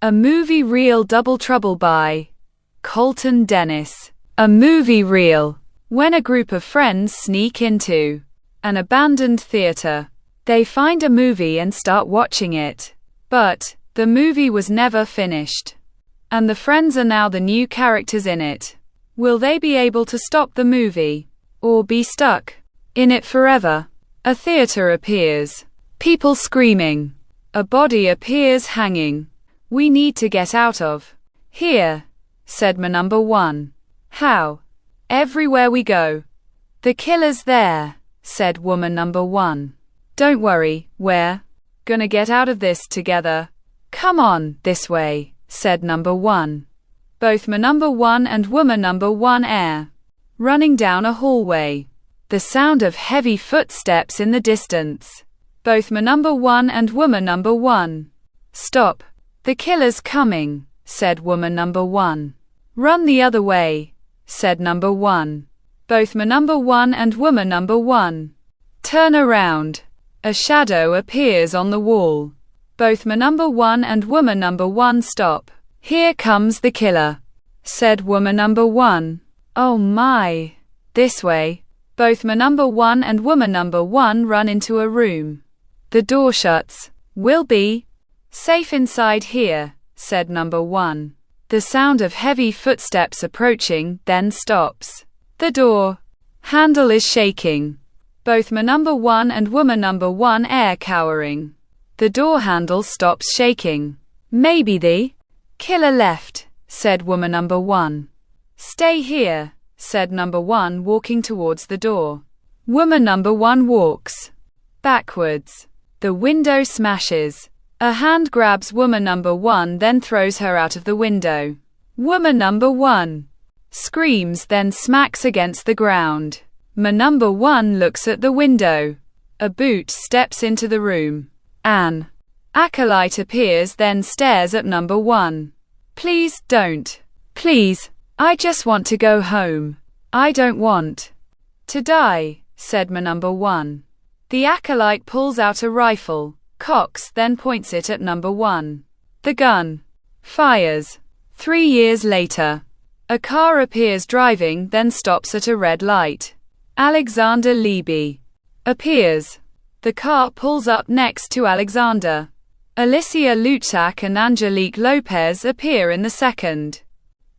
A movie reel Double Trouble by Colton Dennis. A movie reel. When a group of friends sneak into an abandoned theater, they find a movie and start watching it. But the movie was never finished, and the friends are now the new characters in it. Will they be able to stop the movie, or be stuck in it forever? A theater appears. People screaming. A body appears hanging. We need to get out of here, said my number one. How? Everywhere we go. The killer's there, said woman number one. Don't worry, we're gonna get out of this together. Come on, this way, said number one. Both my number one and woman number one are running down a hallway. The sound of heavy footsteps in the distance. Both my number one and woman number one. Stop. The killer's coming, said woman number one. Run the other way, said number one. Both my number one and woman number one. Turn around. A shadow appears on the wall. Both my number one and woman number one stop. Here comes the killer, said woman number one. Oh my. This way. Both my number one and woman number one run into a room. The door shuts. We'll be safe inside here, said number one. The sound of heavy footsteps approaching then stops. The door handle is shaking. Both my number one and woman number one are cowering. The door handle stops shaking. Maybe the killer left, said woman number one. Stay here, said number one, walking towards the door. Woman number one walks backwards. The window smashes. A hand grabs woman number one, then throws her out of the window. Woman number one screams, then smacks against the ground. My number one looks at the window. A boot steps into the room. An acolyte appears, then stares at number one. Please don't. Please, I just want to go home. I don't want to die, said my number one. The acolyte pulls out a rifle, cocks, then points it at number one. The gun fires. 3 years later, a car appears driving, then stops at a red light. Alexander Libby appears. The car pulls up next to Alexander. Alicia Lutzak and Angelique Lopez appear in the second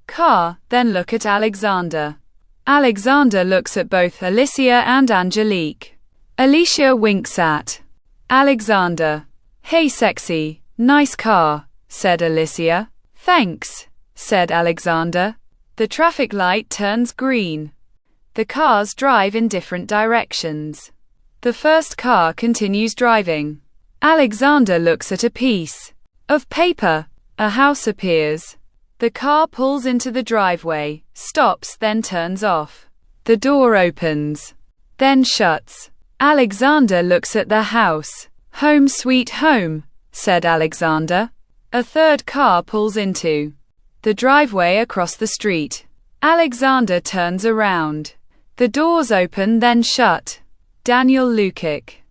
car, then look at Alexander. Alexander looks at both Alicia and Angelique. Alicia winks at Alexander. Hey sexy, nice car, said Alicia. Thanks, said Alexander. The traffic light turns green. The cars drive in different directions. The first car continues driving. Alexander looks at a piece of paper. A house appears. The car pulls into the driveway, stops, then turns off. The door opens, then shuts. Alexander looks at the house. Home sweet home, said Alexander. A third car pulls into the driveway across the street. Alexander turns around. The doors open, then shut. Daniel Lukic,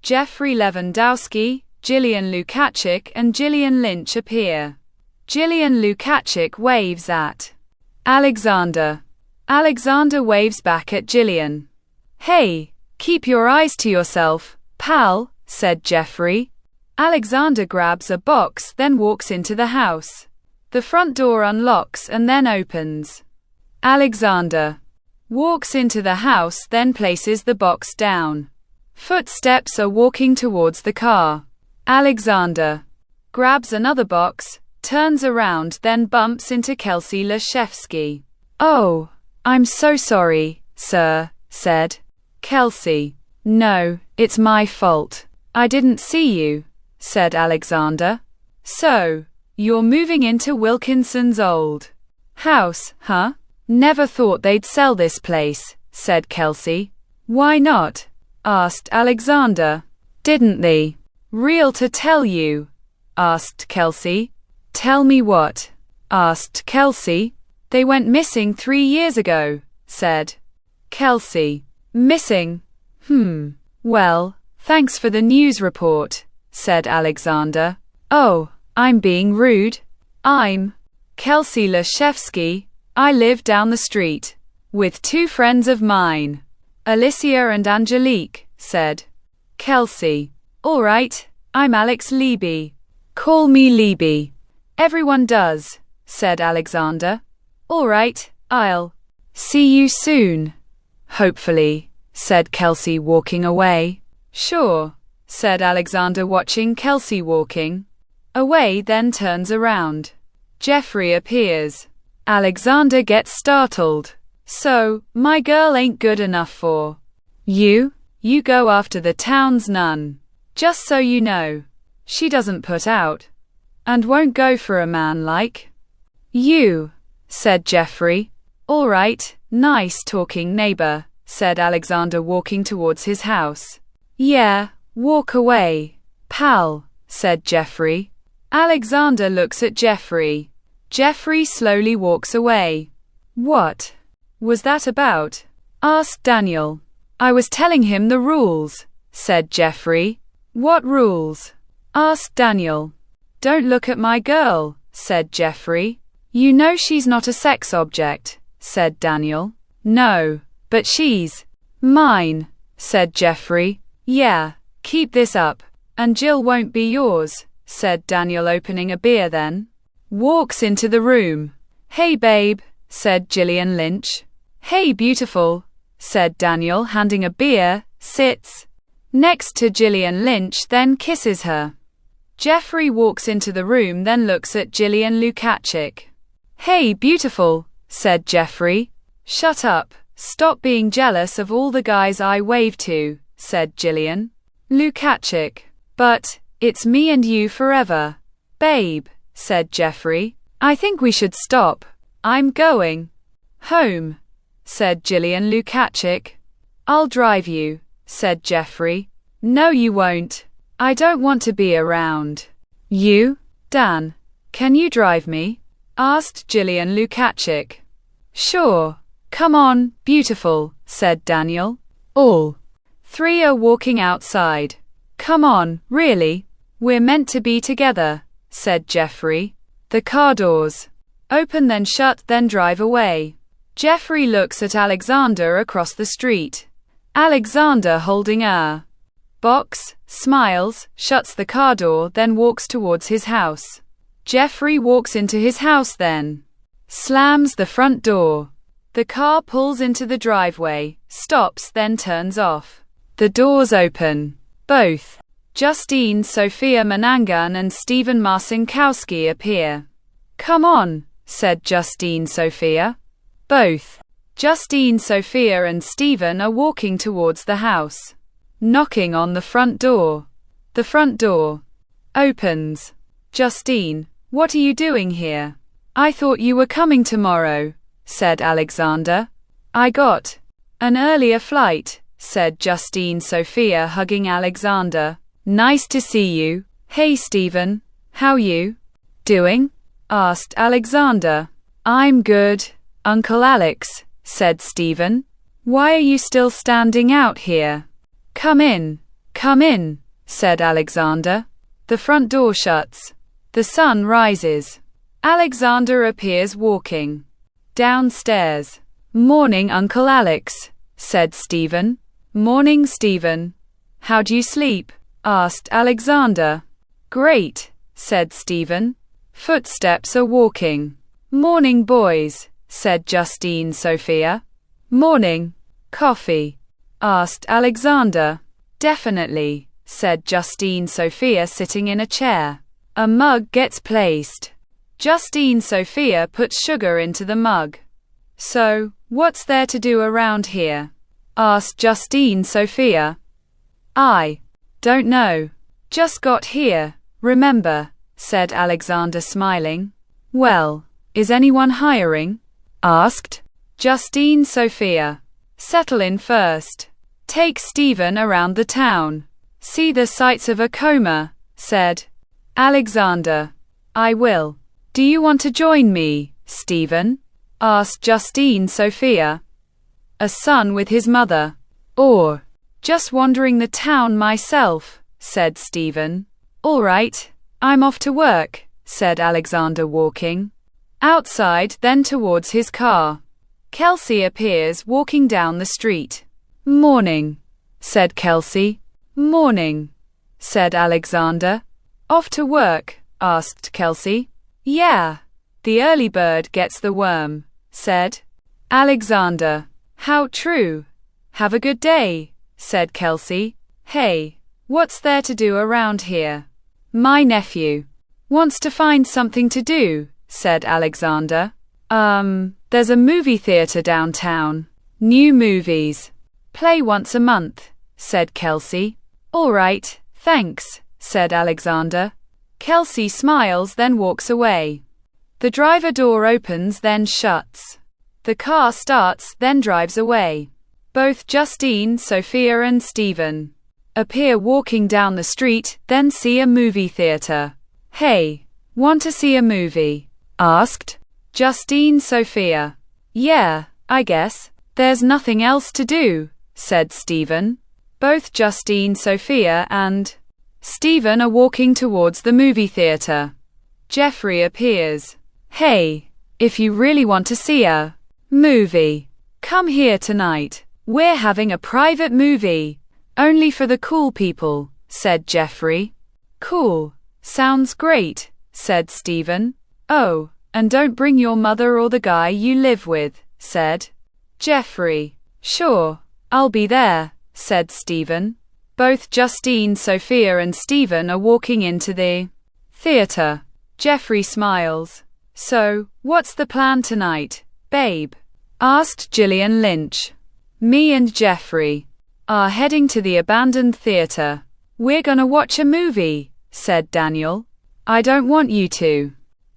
Jeffrey Lewandowski, Jillian Lukacic and Jillian Lynch appear. Jillian Lukacic waves at Alexander. Alexander waves back at Jillian. Hey, keep your eyes to yourself, pal, said Jeffrey. Alexander grabs a box, then walks into the house. The front door unlocks and then opens. Alexander walks into the house, then places the box down. Footsteps are walking towards the car. Alexander grabs another box, turns around, then bumps into Kelsey Leszewski. Oh, I'm so sorry, sir, said Kelsey. No, it's my fault. I didn't see you, said Alexander. So, you're moving into Wilkinson's old house, huh? Never thought they'd sell this place, said Kelsey. Why not? Asked Alexander. Didn't the realtor tell you? Asked Kelsey. Tell me what? Asked Kelsey. They went missing 3 years ago, said Kelsey. Missing? Well, thanks for the news report, said Alexander. Oh, I'm being rude? I'm Kelsey Leszewski. I live down the street with 2 friends of mine, Alicia and Angelique, said Kelsey. All right, I'm Alex Leby. Call me Leby. Everyone does, said Alexander. All right, I'll see you soon. Hopefully, said Kelsey, walking away. Sure, said Alexander, watching Kelsey walking away, then turns around. Jeffrey appears. Alexander gets startled. So, my girl ain't good enough for you? You go after the town's nun. Just so you know, she doesn't put out and won't go for a man like you, said Jeffrey. All right, nice talking, neighbor, said Alexander, walking towards his house. Yeah, walk away, pal, said Jeffrey. Alexander looks at Jeffrey. Jeffrey slowly walks away. What was that about? Asked Daniel. I was telling him the rules, said Jeffrey. What rules? Asked Daniel. Don't look at my girl, said Jeffrey. You know she's not a sex object, said Daniel. No, but she's mine, said Jeffrey. Yeah, keep this up, and Jill won't be yours, said Daniel, opening a beer, then walks into the room. Hey babe, said Gillian Lynch. Hey beautiful, said Daniel, handing a beer, sits next to Gillian Lynch, then kisses her. Jeffrey walks into the room, then looks at Gillian Lukacic. Hey beautiful, said Jeffrey. Shut up, stop being jealous of all the guys I wave to, said Gillian Lukacic. But it's me and you forever. Babe, said Jeffrey. I think we should stop. I'm going home, said Gillian Lukacic. I'll drive you, said Jeffrey. No you won't. I don't want to be around you. Dan, can you drive me? Asked Gillian Lukacic. Sure. Come on, beautiful, said Daniel. All 3 are walking outside. Come on, really? We're meant to be together, said Jeffrey. The car doors open, then shut, then drive away. Jeffrey looks at Alexander across the street. Alexander, holding a box, smiles, shuts the car door, then walks towards his house. Jeffrey walks into his house, then slams the front door. The car pulls into the driveway, stops, then turns off. The doors open. Both Justine Sophia Manangan and Stephen Marcinkowski appear. Come on, said Justine Sophia. Both Justine Sophia and Stephen are walking towards the house, knocking on the front door. The front door opens. Justine, what are you doing here? I thought you were coming tomorrow, said Alexander. I got an earlier flight, said Justine Sophia, hugging Alexander. Nice to see you. Hey Stephen, how you doing? Asked Alexander. I'm good, Uncle Alex, said Stephen. Why are you still standing out here? Come in, said Alexander. The front door shuts. The sun rises. Alexander appears walking downstairs. Morning, Uncle Alex, said Stephen. Morning, Stephen. How'd you sleep? Asked Alexander. Great, said Stephen. Footsteps are walking. Morning, boys, said Justine Sophia. Morning. Coffee? Asked Alexander. Definitely, said Justine Sophia, sitting in a chair. A mug gets placed. Justine Sophia puts sugar into the mug. So, what's there to do around here? Asked Justine Sophia. I don't know. Just got here, remember, said Alexander, smiling. Well, is anyone hiring? Asked Justine Sophia. Settle in first. Take Stephen around the town. See the sights of Acoma, said Alexander. I will. Do you want to join me, Stephen? Asked Justine Sophia. A son with his mother. Or just wandering the town myself, said Stephen. All right, I'm off to work, said Alexander, walking outside, then towards his car. Kelsey appears walking down the street. Morning, said Kelsey. Morning, said Alexander. Off to work? Asked Kelsey. Yeah. The early bird gets the worm, said Alexander. How true. Have a good day, said Kelsey. Hey, what's there to do around here? My nephew wants to find something to do, said Alexander. There's a movie theater downtown. New movies. Play once a month, said Kelsey. All right, thanks, said Alexander. Kelsey smiles, then walks away. The driver door opens, then shuts. The car starts, then drives away. Both Justine, Sophia, and Stephen appear walking down the street, then see a movie theater. Hey, want to see a movie? Asked Justine Sophia. Yeah, I guess. There's nothing else to do, said Stephen. Both Justine Sophia and Stephen are walking towards the movie theater. Jeffrey appears. Hey, if you really want to see a movie, come here tonight. We're having a private movie, only for the cool people, said Jeffrey. Cool. Sounds great, said Stephen. Oh, and don't bring your mother or the guy you live with, said Jeffrey. Sure, I'll be there, said Stephen. Both Justine, Sophia, and Stephen are walking into the theater. Jeffrey smiles. So, what's the plan tonight, babe? Asked Gillian Lynch. Me and Jeffrey are heading to the abandoned theater. We're gonna watch a movie, said Daniel. I don't want you to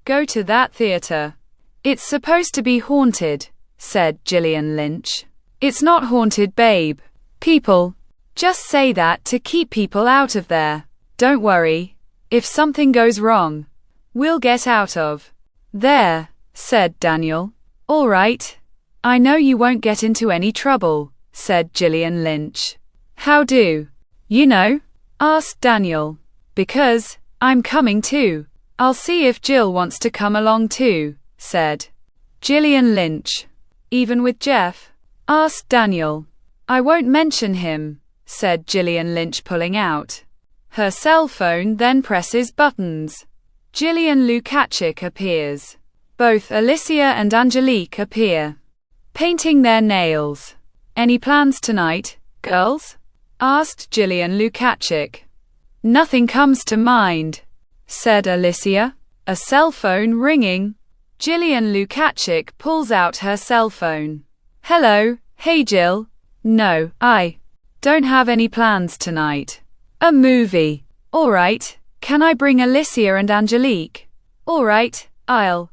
go to that theater. It's supposed to be haunted, said Gillian Lynch. It's not haunted, babe. People just say that to keep people out of there. Don't worry. If something goes wrong, we'll get out of there, said Daniel. All right. I know you won't get into any trouble, said Gillian Lynch. How do you know? Asked Daniel. Because I'm coming too. I'll see if Jill wants to come along too, said Gillian Lynch. Even with Jeff? Asked Daniel. I won't mention him, said Gillian Lynch, pulling out her cell phone, then presses buttons. Gillian Lukachik appears. Both Alicia and Angelique appear, painting their nails. Any plans tonight, girls? Asked Gillian Lukachik. Nothing comes to mind, said Alicia. A cell phone ringing. Gillian Lukachik pulls out her cell phone. Hello, hey Jill. No, I don't have any plans tonight. A movie. All right. Can I bring Alicia and Angelique? All right, I'll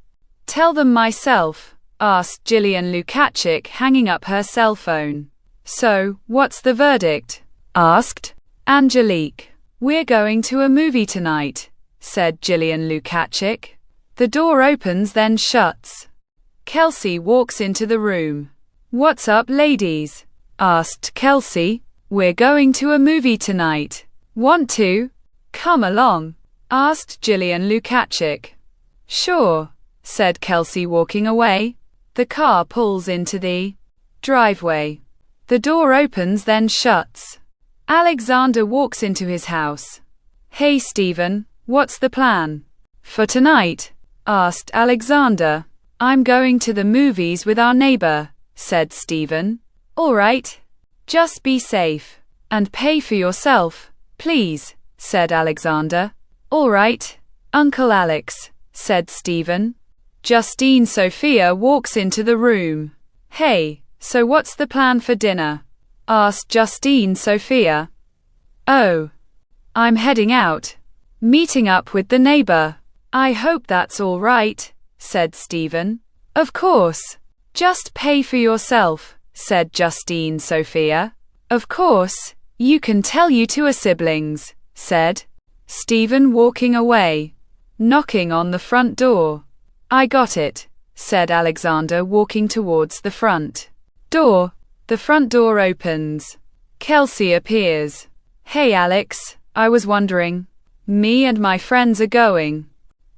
tell them myself, asked Gillian Lukachik, hanging up her cell phone. So, what's the verdict? Asked Angelique. We're going to a movie tonight, said Gillian Lukachik. The door opens, then shuts. Kelsey walks into the room. What's up, ladies? Asked Kelsey. We're going to a movie tonight. Want to come along? Asked Gillian Lukachik. Sure, said Kelsey, walking away. The car pulls into the driveway. The door opens, then shuts. Alexander walks into his house. Hey Stephen, what's the plan for tonight? Asked Alexander. I'm going to the movies with our neighbor, said Stephen. All right. Just be safe and pay for yourself, please, said Alexander. All right, Uncle Alex, said Stephen. Justine Sophia walks into the room. Hey, so what's the plan for dinner? Asked Justine Sophia. Oh, I'm heading out. Meeting up with the neighbor. I hope that's all right, said Stephen. Of course. Just pay for yourself, said Justine Sophia. Of course, you can tell you two are siblings, said Stephen, walking away. Knocking on the front door. I got it, said Alexander, walking towards the front door. The front door opens. Kelsey appears. Hey Alex, I was wondering. Me and my friends are going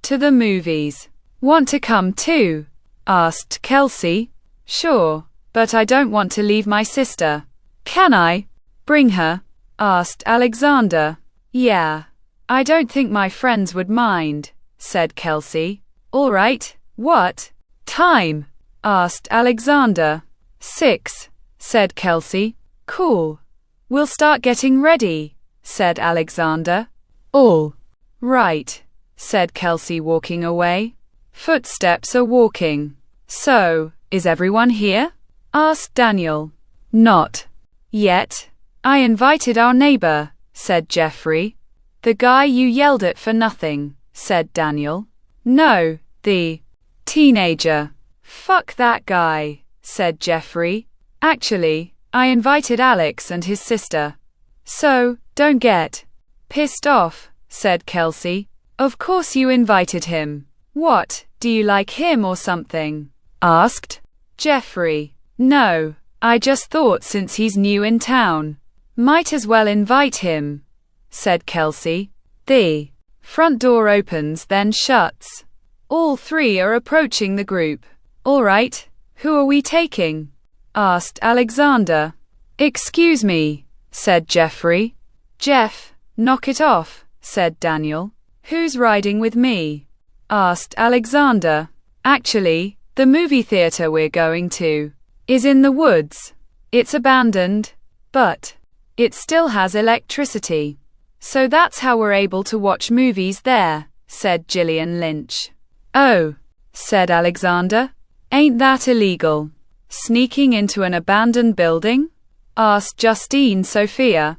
To the movies. Want to come too? Asked Kelsey. Sure, but I don't want to leave my sister. Can I bring her? Asked Alexander. Yeah. I don't think my friends would mind, said Kelsey. All right, what time? Asked Alexander. 6, said Kelsey. Cool. We'll start getting ready, said Alexander. All right, said Kelsey, walking away. Footsteps are walking. So, is everyone here? Asked Daniel. Not yet. I invited our neighbor, said Jeffrey. The guy you yelled at for nothing, said Daniel. No, the teenager. Fuck that guy, said Jeffrey. Actually, I invited Alex and his sister. So, don't get pissed off, said Kelsey. Of course you invited him. What, do you like him or something? Asked Jeffrey. No, I just thought since he's new in town, might as well invite him, said Kelsey. The front door opens then shuts. All three are approaching the group. All right, who are we taking? Asked Alexander. Excuse me, said Jeffrey. Jeff, knock it off, said Daniel. Who's riding with me? Asked Alexander. Actually, the movie theater we're going to is in the woods. It's abandoned, but it still has electricity. So that's how we're able to watch movies there, said Gillian Lynch. Oh, said Alexander. Ain't that illegal? Sneaking into an abandoned building? Asked Justine Sophia.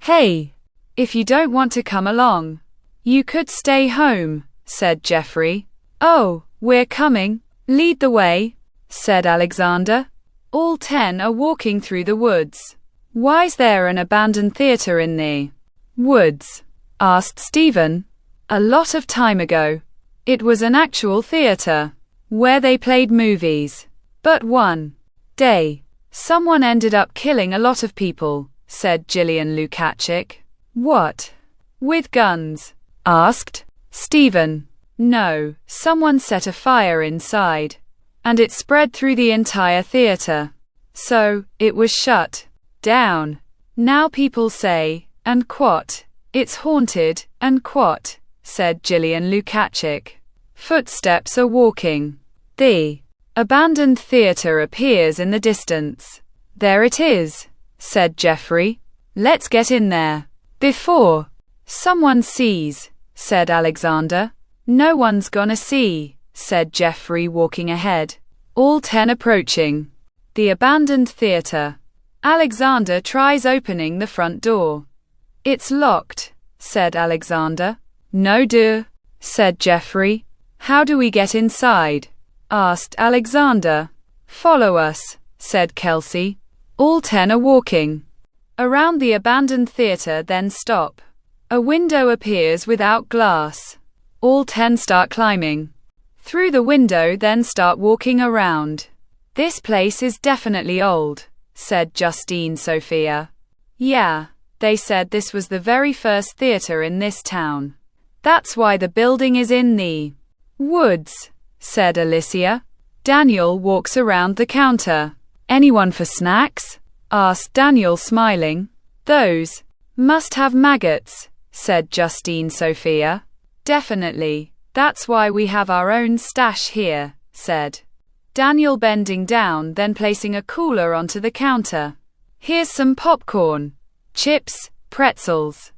Hey, if you don't want to come along, you could stay home, said Jeffrey. Oh, we're coming. Lead the way, said Alexander. All 10 are walking through the woods. Why's there an abandoned theater in the woods? Asked Stephen. A lot of time ago, it was an actual theater where they played movies. But one day, someone ended up killing a lot of people, said Gillian Lukacic. What? With guns? Asked Stephen. No, someone set a fire inside, and it spread through the entire theater. So, it was shut down. Now people say, and quote, it's haunted, and quote, said Gillian Lukacic. Footsteps are walking. The abandoned theater appears in the distance. There it is, said Jeffrey. Let's get in there before someone sees, said Alexander. No one's gonna see, said Jeffrey, walking ahead. All 10 approaching the abandoned theater. Alexander tries opening the front door. It's locked, said Alexander. No duh, said Jeffrey. How do we get inside? Asked Alexander. Follow us, said Kelsey. All 10 are walking around the abandoned theater, then stop. A window appears without glass. All 10 start climbing through the window, then start walking around. This place is definitely old, said Justine Sophia. Yeah, they said this was the very first theater in this town. That's why the building is in the woods, said Alicia. Daniel walks around the counter. Anyone for snacks? Asked Daniel, smiling. Those must have maggots, said Justine Sophia. Definitely. That's why we have our own stash here, said Daniel, bending down, then placing a cooler onto the counter. Here's some popcorn, chips, pretzels,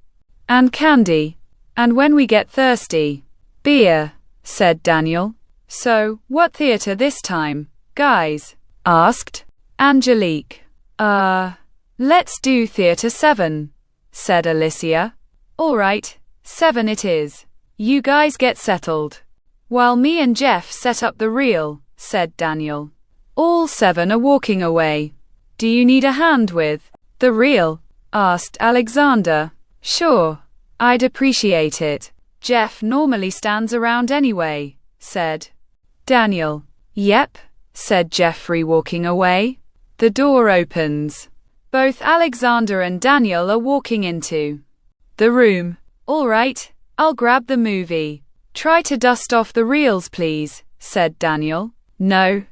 and candy. And when we get thirsty, beer, said Daniel. So, what theater this time, guys? Asked Angelique. Let's do Theater 7, said Alicia. All right, 7 it is. You guys get settled, while me and Jeff set up the reel, said Daniel. All 7 are walking away. Do you need a hand with the reel? Asked Alexander. Sure, I'd appreciate it. Jeff normally stands around anyway, said Daniel. Yep, said Jeffrey, walking away. The door opens. Both Alexander and Daniel are walking into the room. All right, I'll grab the movie, Try to dust off the reels, please, said Daniel. No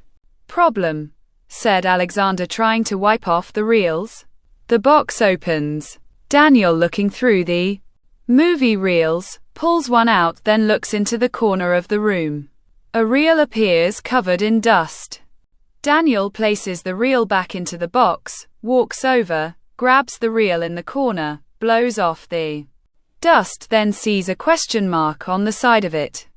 problem, said Alexander, trying to wipe off the reels. The box opens. Daniel, looking through the movie reels, pulls one out, then looks into the corner of the room. A reel appears covered in dust. Daniel places the reel back into the box, walks over, grabs the reel in the corner, blows off the dust, then sees a question mark on the side of it.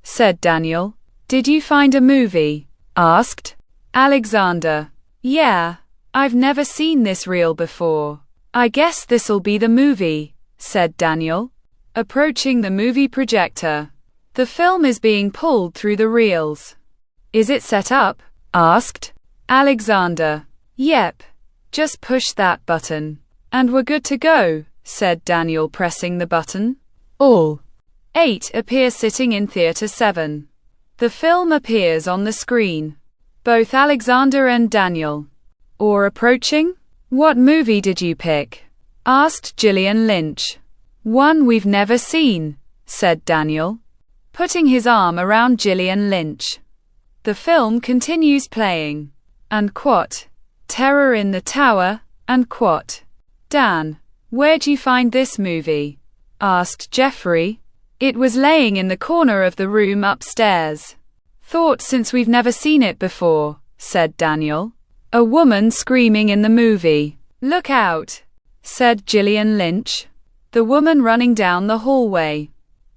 Said Daniel. Did you find a movie? Asked Alexander. Yeah, I've never seen this reel before. I guess this'll be the movie, said Daniel, approaching the movie projector. The film is being pulled through the reels. Is it set up? Asked Alexander. Yep. Just push that button. And we're good to go, said Daniel, pressing the button. All 8 appear sitting in Theater 7. The film appears on the screen. Both Alexander and Daniel are approaching. What movie did you pick? Asked Gillian Lynch. One we've never seen, said Daniel, putting his arm around Gillian Lynch. The film continues playing. And quote, Terror in the Tower, and quote. Dan, where'd you find this movie? Asked Jeffrey. It was laying in the corner of the room upstairs. Thought since we've never seen it before, said Daniel. A woman screaming in the movie. Look out, said Gillian Lynch. The woman running down the hallway.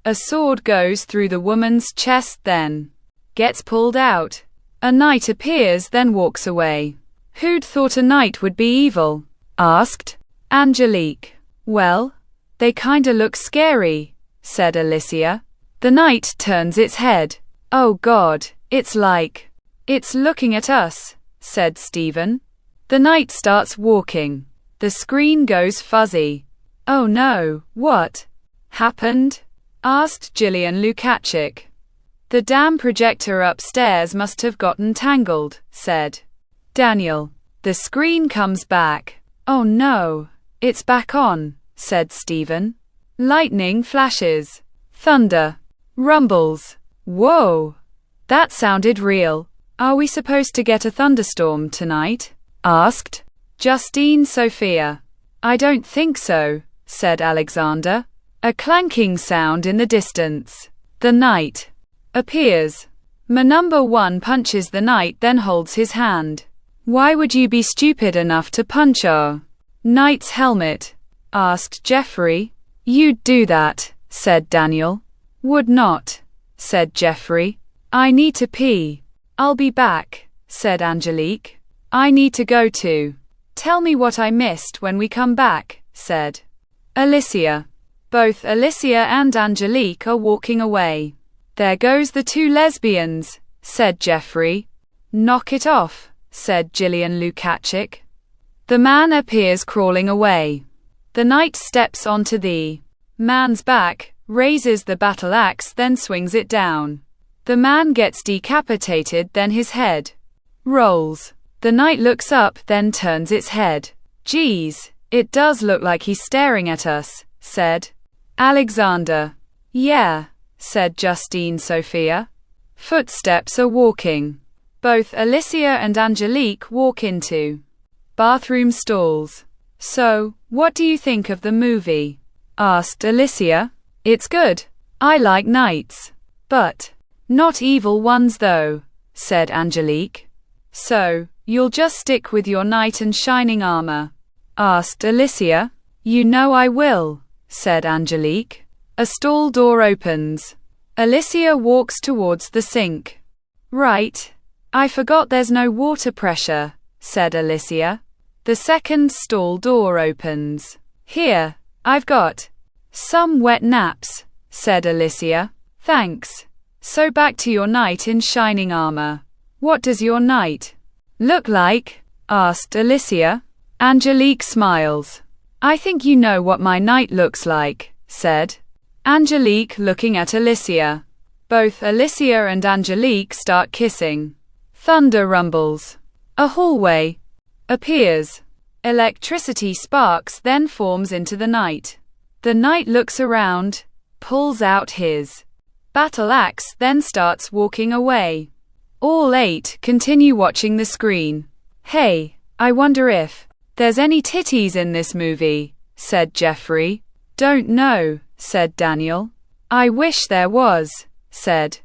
A sword goes through the woman's chest, then gets pulled out. A knight appears, then walks away. Who'd thought a knight would be evil? Asked Angelique. Well, they kinda look scary, said Alicia. The knight turns its head. Oh God, it's looking at us, said Stephen. The knight starts walking. The screen goes fuzzy. Oh no, what happened? Asked Gillian Lukacic. The damn projector upstairs must have gotten tangled, said Daniel. The screen comes back. Oh no, it's back on, said Stephen. Lightning flashes. Thunder. Rumbles. Whoa, that sounded real. Are we supposed to get a thunderstorm tonight? Asked Justine Sophia. I don't think so, said Alexander. A clanking sound in the distance. The knight appears. Number 1 punches the knight, then holds his hand. Why would you be stupid enough to punch our knight's helmet? Asked Jeffrey. You'd do that, said Daniel. Would not, said Jeffrey. I need to pee. I'll be back, said Angelique. I need to go too. Tell me what I missed when we come back, said Alicia. Both Alicia and Angelique are walking away. There goes the 2 lesbians, said Jeffrey. Knock it off, said Gillian Lukacic. The man appears crawling away. The knight steps onto the man's back, raises the battle axe, then swings it down. The man gets decapitated, then his head rolls. The knight looks up, then turns its head. Geez, it does look like he's staring at us, said Alexander. Yeah, said Justine Sophia. Footsteps are walking. Both Alicia and Angelique walk into bathroom stalls. So, what do you think of the movie? Asked Alicia. It's good. I like knights. But not evil ones though, said Angelique. So, you'll just stick with your knight and shining armor? Asked Alicia. You know I will, said Angelique. A stall door opens. Alicia walks towards the sink. Right. I forgot there's no water pressure, said Alicia. The second stall door opens. Here, I've got some wet naps, said Alicia. Thanks. So back to your knight in shining armor. What does your knight look like? Asked Alicia. Angelique smiles. I think you know what my knight looks like, said Angelique, looking at Alicia. Both Alicia and Angelique start kissing. Thunder rumbles. A hallway appears. Electricity sparks, then forms into the night. The knight looks around. pulls out his battle axe, then starts walking away. All 8 continue watching the screen. Hey, I wonder if there's any titties in this movie, said Jeffrey. Don't know, said Daniel. I wish there was, said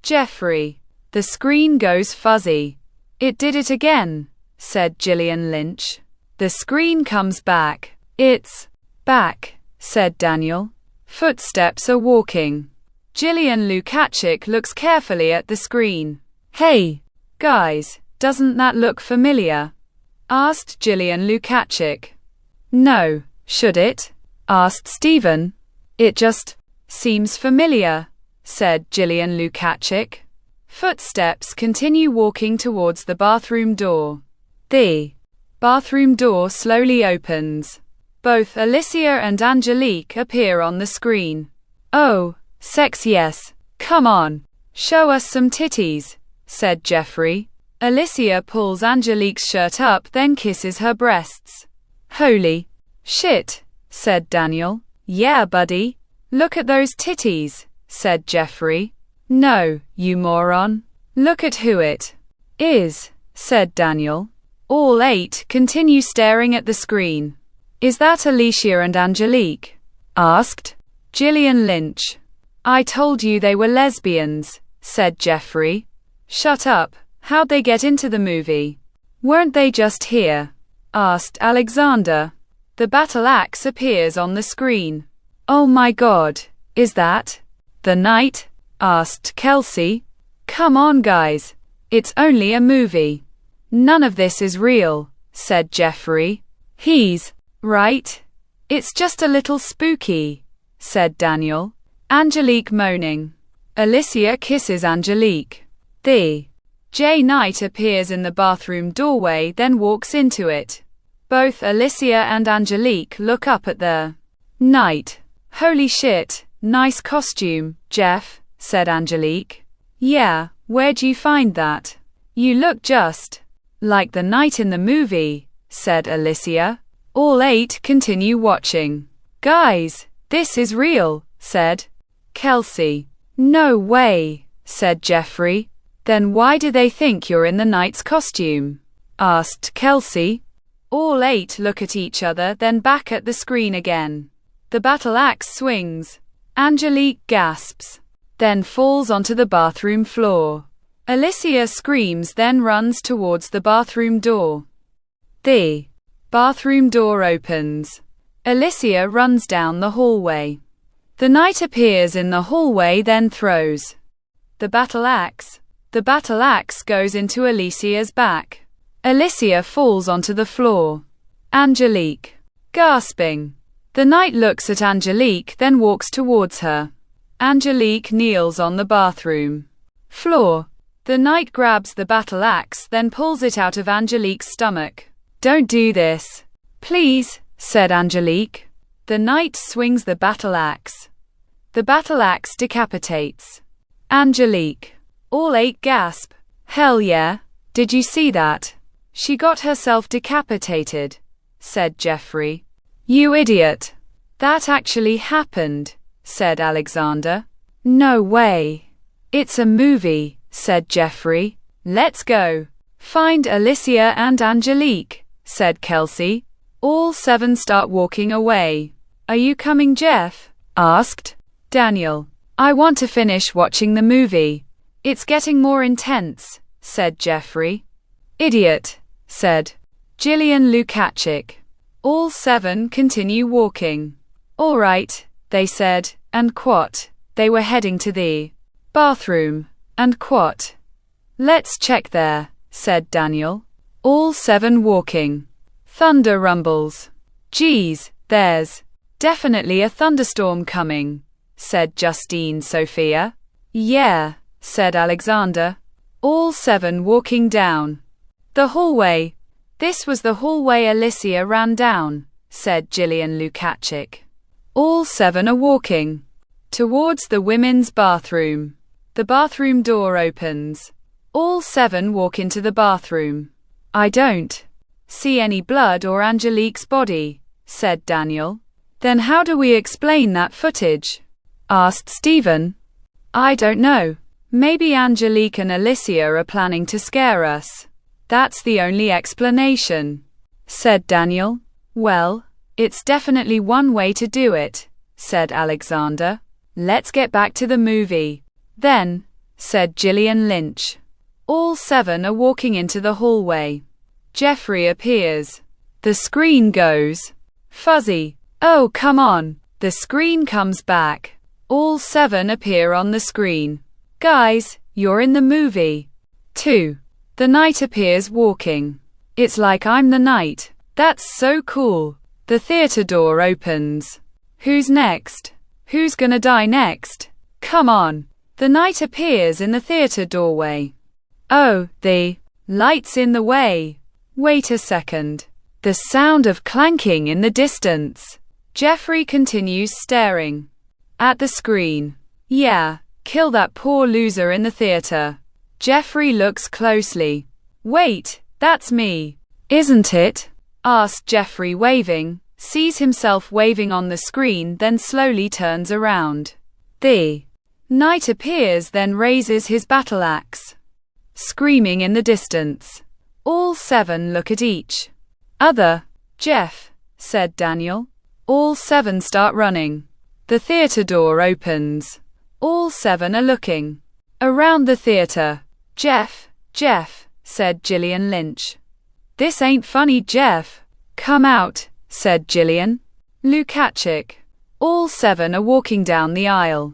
Jeffrey. The screen goes fuzzy. It did it again, said Gillian Lynch. The screen comes back. It's back, said Daniel. Footsteps are walking. Gillian Lukacic looks carefully at the screen. Hey, guys, doesn't that look familiar? Asked Gillian Lukacic. No, should it? Asked Stephen. It just seems familiar, said Gillian Lukacic. Footsteps continue walking towards the bathroom door. The bathroom door slowly opens. Both Alicia and Angelique appear on the screen. Oh, sex yes. Come on. Show us some titties, said Jeffrey. Alicia pulls Angelique's shirt up, then kisses her breasts. Holy shit, said Daniel. Yeah, buddy. Look at those titties, said Jeffrey. No, you moron. Look at who it is, said Daniel. All 8 continue staring at the screen. Is that Alicia and Angelique? Asked Gillian Lynch. I told you they were lesbians, said Jeffrey. Shut up. How'd they get into the movie? Weren't they just here? Asked Alexander. The battle axe appears on the screen. Oh my God, is that the knight? Asked Kelsey. Come on guys, it's only a movie. None of this is real, said Jeffrey. He's right. It's just a little spooky, said Daniel. Angelique moaning. Alicia kisses Angelique. The J Knight appears in the bathroom doorway, then walks into it. Both Alicia and Angelique look up at the knight. Holy shit, nice costume, Jeff, said Angelique. Yeah, where'd you find that? You look just like the knight in the movie, said Alicia. All 8 continue watching. Guys, this is real, said Kelsey. No way, said Jeffrey. Then why do they think you're in the knight's costume? Asked Kelsey. All 8 look at each other, then back at the screen again. The battle axe swings. Angelique gasps, then falls onto the bathroom floor. Alicia screams, then runs towards the bathroom door. The bathroom door opens. Alicia runs down the hallway. The knight appears in the hallway, then throws the battle axe. The battle axe goes into Alicia's back. Alicia falls onto the floor. Angelique gasping. The knight looks at Angelique, then walks towards her. Angelique kneels on the bathroom floor. The knight grabs the battle axe, then pulls it out of Angelique's stomach. Don't do this, please, said Angelique. The knight swings the battle axe. The battle axe decapitates Angelique. All 8 gasp. Hell yeah, did you see that? She got herself decapitated, said Jeffrey. You idiot. That actually happened, said Alexander. No way. It's a movie, said Jeffrey. Let's go. Find Alicia and Angelique, said Kelsey. All 7 start walking away. Are you coming, Jeff? Asked Daniel. I want to finish watching the movie. It's getting more intense, said Jeffrey. Idiot, said Gillian Lukacic. All 7 continue walking. All right, they said, and quat. They were heading to the bathroom, and quat. Let's check there, said Daniel. All 7 walking. Thunder rumbles. Geez, there's definitely a thunderstorm coming, said Justine Sophia. Yeah, said Alexander. All 7 walking down the hallway. This was the hallway Alicia ran down, said Gillian Lukacic. All 7 are walking towards the women's bathroom. The bathroom door opens. All 7 walk into the bathroom. I don't see any blood or Angelique's body, said Daniel. Then how do we explain that footage? asked Stephen. I don't know. Maybe Angelique and Alicia are planning to scare us. That's the only explanation, said Daniel. Well, it's definitely one way to do it, said Alexander. Let's get back to the movie. Then, said Gillian Lynch. All 7 are walking into the hallway. Jeffrey appears. The screen goes fuzzy. Oh, come on. The screen comes back. All 7 appear on the screen. Guys, you're in the movie. 2. The knight appears walking. It's like I'm the knight. That's so cool. The theater door opens. Who's next? Who's gonna die next? Come on. The knight appears in the theater doorway. Oh, the light's in the way. Wait a second. The sound of clanking in the distance. Jeffrey continues staring at the screen. Yeah, kill that poor loser in the theater. Jeffrey looks closely. Wait, that's me. Isn't it? Asked Jeffrey, waving, sees himself waving on the screen, then slowly turns around. The knight appears, then raises his battle axe, screaming in the distance. All 7 look at each other. Jeff, said Daniel. All 7 start running. The theater door opens. All 7 are looking around the theater. Jeff, said Gillian Lynch. This ain't funny, Jeff. Come out, said Gillian. Lukacic. All 7 are walking down the aisle.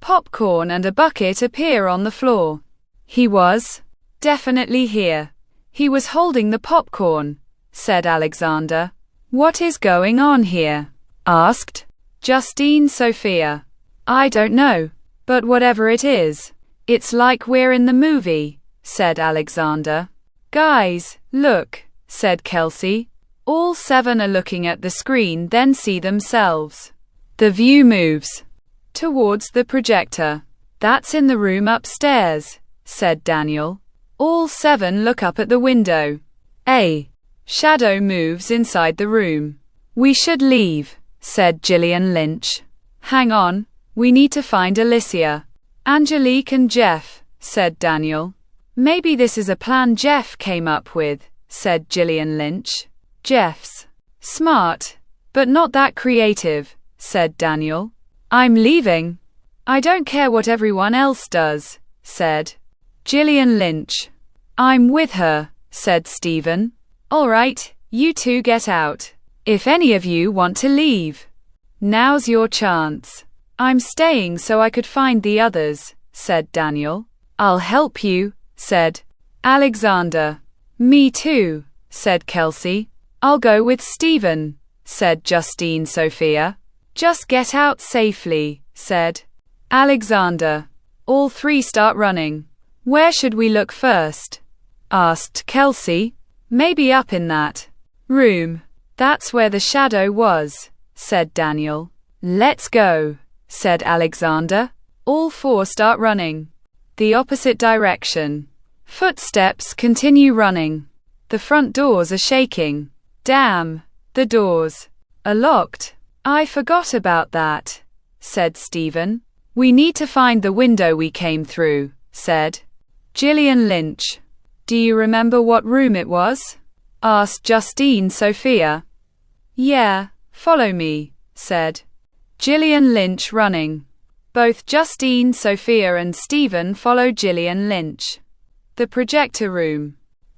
Popcorn and a bucket appear on the floor. He was definitely here. He was holding the popcorn, said Alexander. What is going on here? Asked Justine Sophia. I don't know, but whatever it is, it's like we're in the movie, said Alexander. Guys, look, said Kelsey. All 7 are looking at the screen, then see themselves. The view moves towards the projector. That's in the room upstairs, said Daniel. All 7 look up at the window. A shadow moves inside the room. We should leave, said Gillian Lynch. Hang on, we need to find Alicia, Angelique and Jeff, said Daniel. Maybe this is a plan Jeff came up with, said Gillian Lynch. Jeff's smart, but not that creative, said Daniel. I'm leaving. I don't care what everyone else does, said Gillian Lynch. I'm with her, said Stephen. All right, you 2 get out. If any of you want to leave, now's your chance. I'm staying so I could find the others, said Daniel. I'll help you, said Alexander. Me too, said Kelsey. I'll go with Stephen, said Justine Sophia. Just get out safely, said Alexander. All 3 start running. Where should we look first? Asked Kelsey. Maybe up in that room. That's where the shadow was, said Daniel. Let's go, said Alexander. All 4 start running the opposite direction. Footsteps continue running. The front doors are shaking. Damn, the doors are locked. I forgot about that, said Stephen. We need to find the window we came through, said Gillian Lynch. Do you remember what room it was? Asked Justine Sophia. Yeah, follow me, said Gillian Lynch, running. Both Justine Sophia and Stephen follow Gillian Lynch. The projector room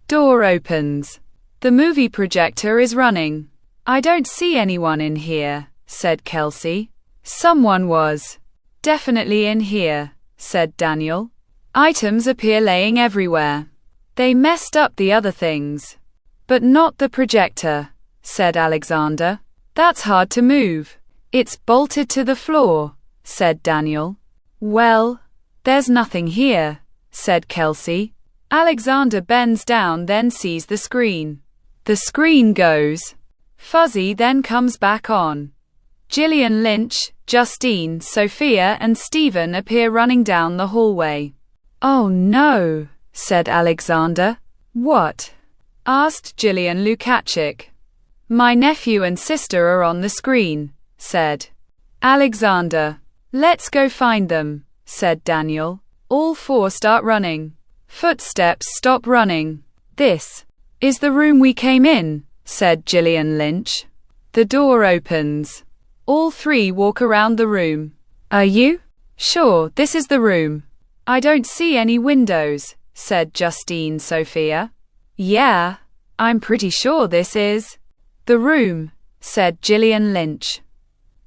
door opens. The movie projector is running. I don't see anyone in here, said Kelsey. Someone was definitely in here, said Daniel. Items appear laying everywhere. They messed up the other things, but not the projector, said Alexander. That's hard to move. It's bolted to the floor, said Daniel. Well, there's nothing here, said Kelsey. Alexander bends down, then sees the screen. The screen goes fuzzy, then comes back on. Gillian Lynch, Justine Sophia and Stephen appear running down the hallway. Oh no, said Alexander. What? Asked Gillian Lukacic. My nephew and sister are on the screen, said Alexander. Let's go find them, said Daniel. All four start running. Footsteps stop running. This is the room we came in, said Gillian Lynch. The door opens. All three walk around the room. Are you sure this is the room? I don't see any windows, said Justine Sophia. Yeah, I'm pretty sure this is the room, said Gillian Lynch.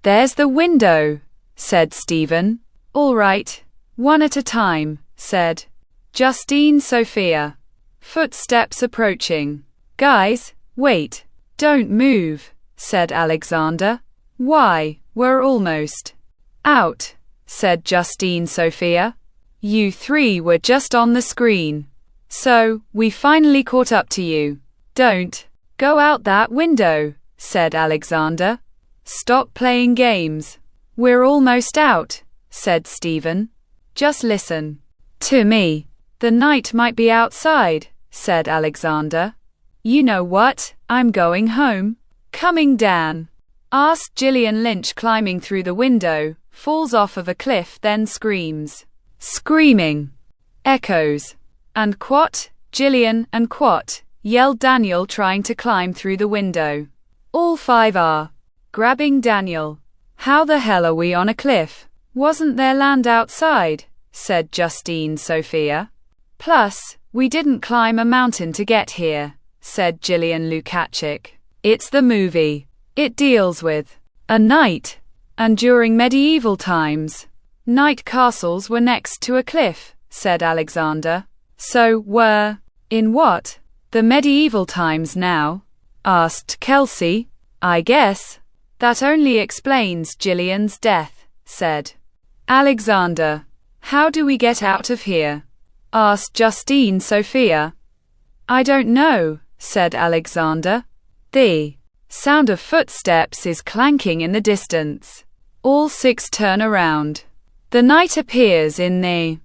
There's the window, said Stephen. All right, one at a time, said Justine Sophia. Footsteps approaching. Guys, wait, don't move, said Alexander. Why, we're almost out, said Justine Sophia. You three were just on the screen. So, we finally caught up to you. Don't go out that window, said Alexander. Stop playing games. We're almost out, said Stephen. Just listen to me. The night might be outside, said Alexander. You know what? I'm going home. Coming, Dan? Asked Gillian Lynch, climbing through the window, falls off of a cliff, then screams. Screaming echoes. And what? Gillian and what? Yelled Daniel, trying to climb through the window. All five are grabbing Daniel. How the hell are we on a cliff? Wasn't there land outside? Said Justine Sophia. Plus, we didn't climb a mountain to get here, said Gillian Lukacic. It's the movie. It deals with a knight. And during medieval times, knight castles were next to a cliff, said Alexander. So, we're in what? The medieval times now? Asked Kelsey. I guess. That only explains Gillian's death, said Alexander. How do we get out of here? Asked Justine Sophia. I don't know, said Alexander. The sound of footsteps is clanking in the distance. All six turn around. The knight appears in the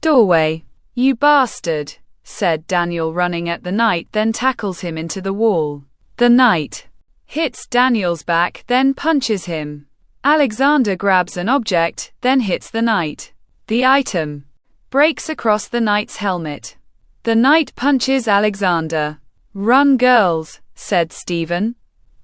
doorway. You bastard, said Daniel, running at the knight, then tackles him into the wall. The knight hits Daniel's back, then punches him. Alexander grabs an object, then hits the knight. The item breaks across the knight's helmet. The knight punches Alexander. Run, girls, said Stephen.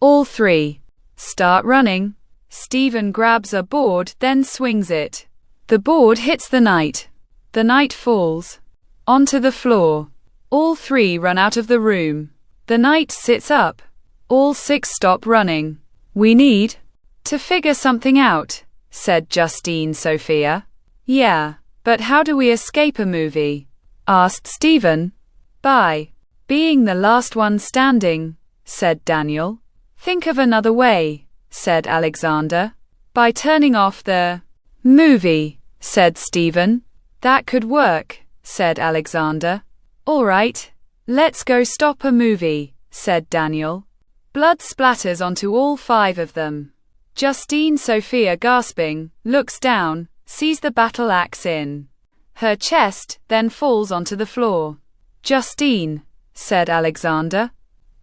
All three start running. Stephen grabs a board, then swings it. The board hits the knight. The knight falls onto the floor. All three run out of the room. The knight sits up. All six stop running. We need to figure something out, said Justine Sophia. Yeah, but how do we escape a movie? Asked Stephen. By being the last one standing, said Daniel. Think of another way, said Alexander. By turning off the movie, said Stephen. That could work, said Alexander. All right, let's go stop a movie, said Daniel. Blood splatters onto all five of them. Justine Sophia, gasping, looks down, sees the battle axe in her chest, then falls onto the floor. Justine, said Alexander.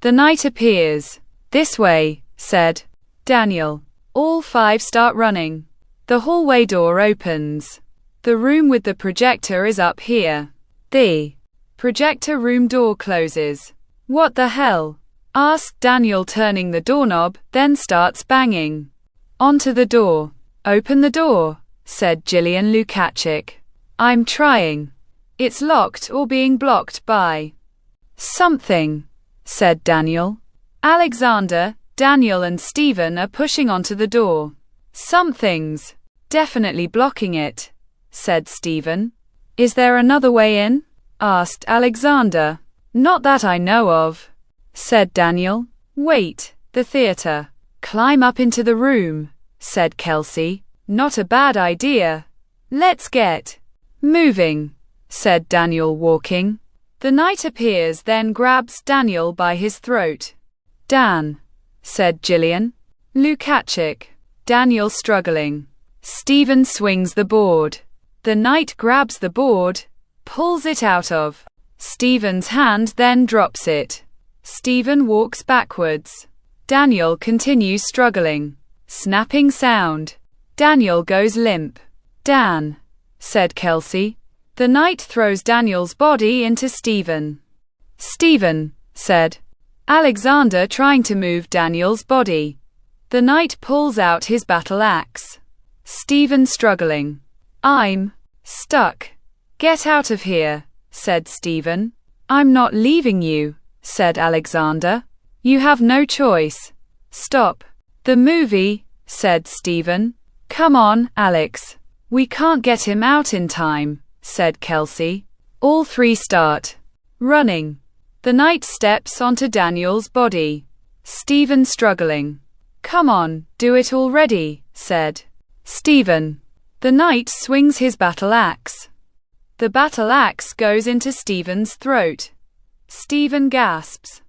The knight appears. This way, said Daniel. All five start running. The hallway door opens. The room with the projector is up here. The projector room door closes. What the hell? Asked Daniel, turning the doorknob, then starts banging onto the door. Open the door, said Gillian Lukacic. I'm trying. It's locked or being blocked by something, said Daniel. Alexander, Daniel and Stephen are pushing onto the door. Something's definitely blocking it, said Stephen. Is there another way in? Asked Alexander. Not that I know of, said Daniel. Wait, the theater. Climb up into the room, said Kelsey. Not a bad idea. Let's get moving, said Daniel, walking. The knight appears, then grabs Daniel by his throat. Dan, said Gillian Lukacic. Daniel struggling. Stephen swings the board. The knight grabs the board, pulls it out of Stephen's hand, then drops it. Stephen walks backwards. Daniel continues struggling. Snapping sound. Daniel goes limp. Dan, said Kelsey. The knight throws Daniel's body into Stephen. Stephen, said Alexander, trying to move Daniel's body. The knight pulls out his battle axe. Stephen struggling. I'm stuck. Get out of here, said Stephen. I'm not leaving you, said Alexander. You have no choice. Stop the movie, said Stephen. Come on, Alex. We can't get him out in time, said Kelsey. All three start running. The knight steps onto Daniel's body. Stephen struggling. Come on, do it already, said Stephen. The knight swings his battle axe. The battle axe goes into Stephen's throat. Stephen gasps.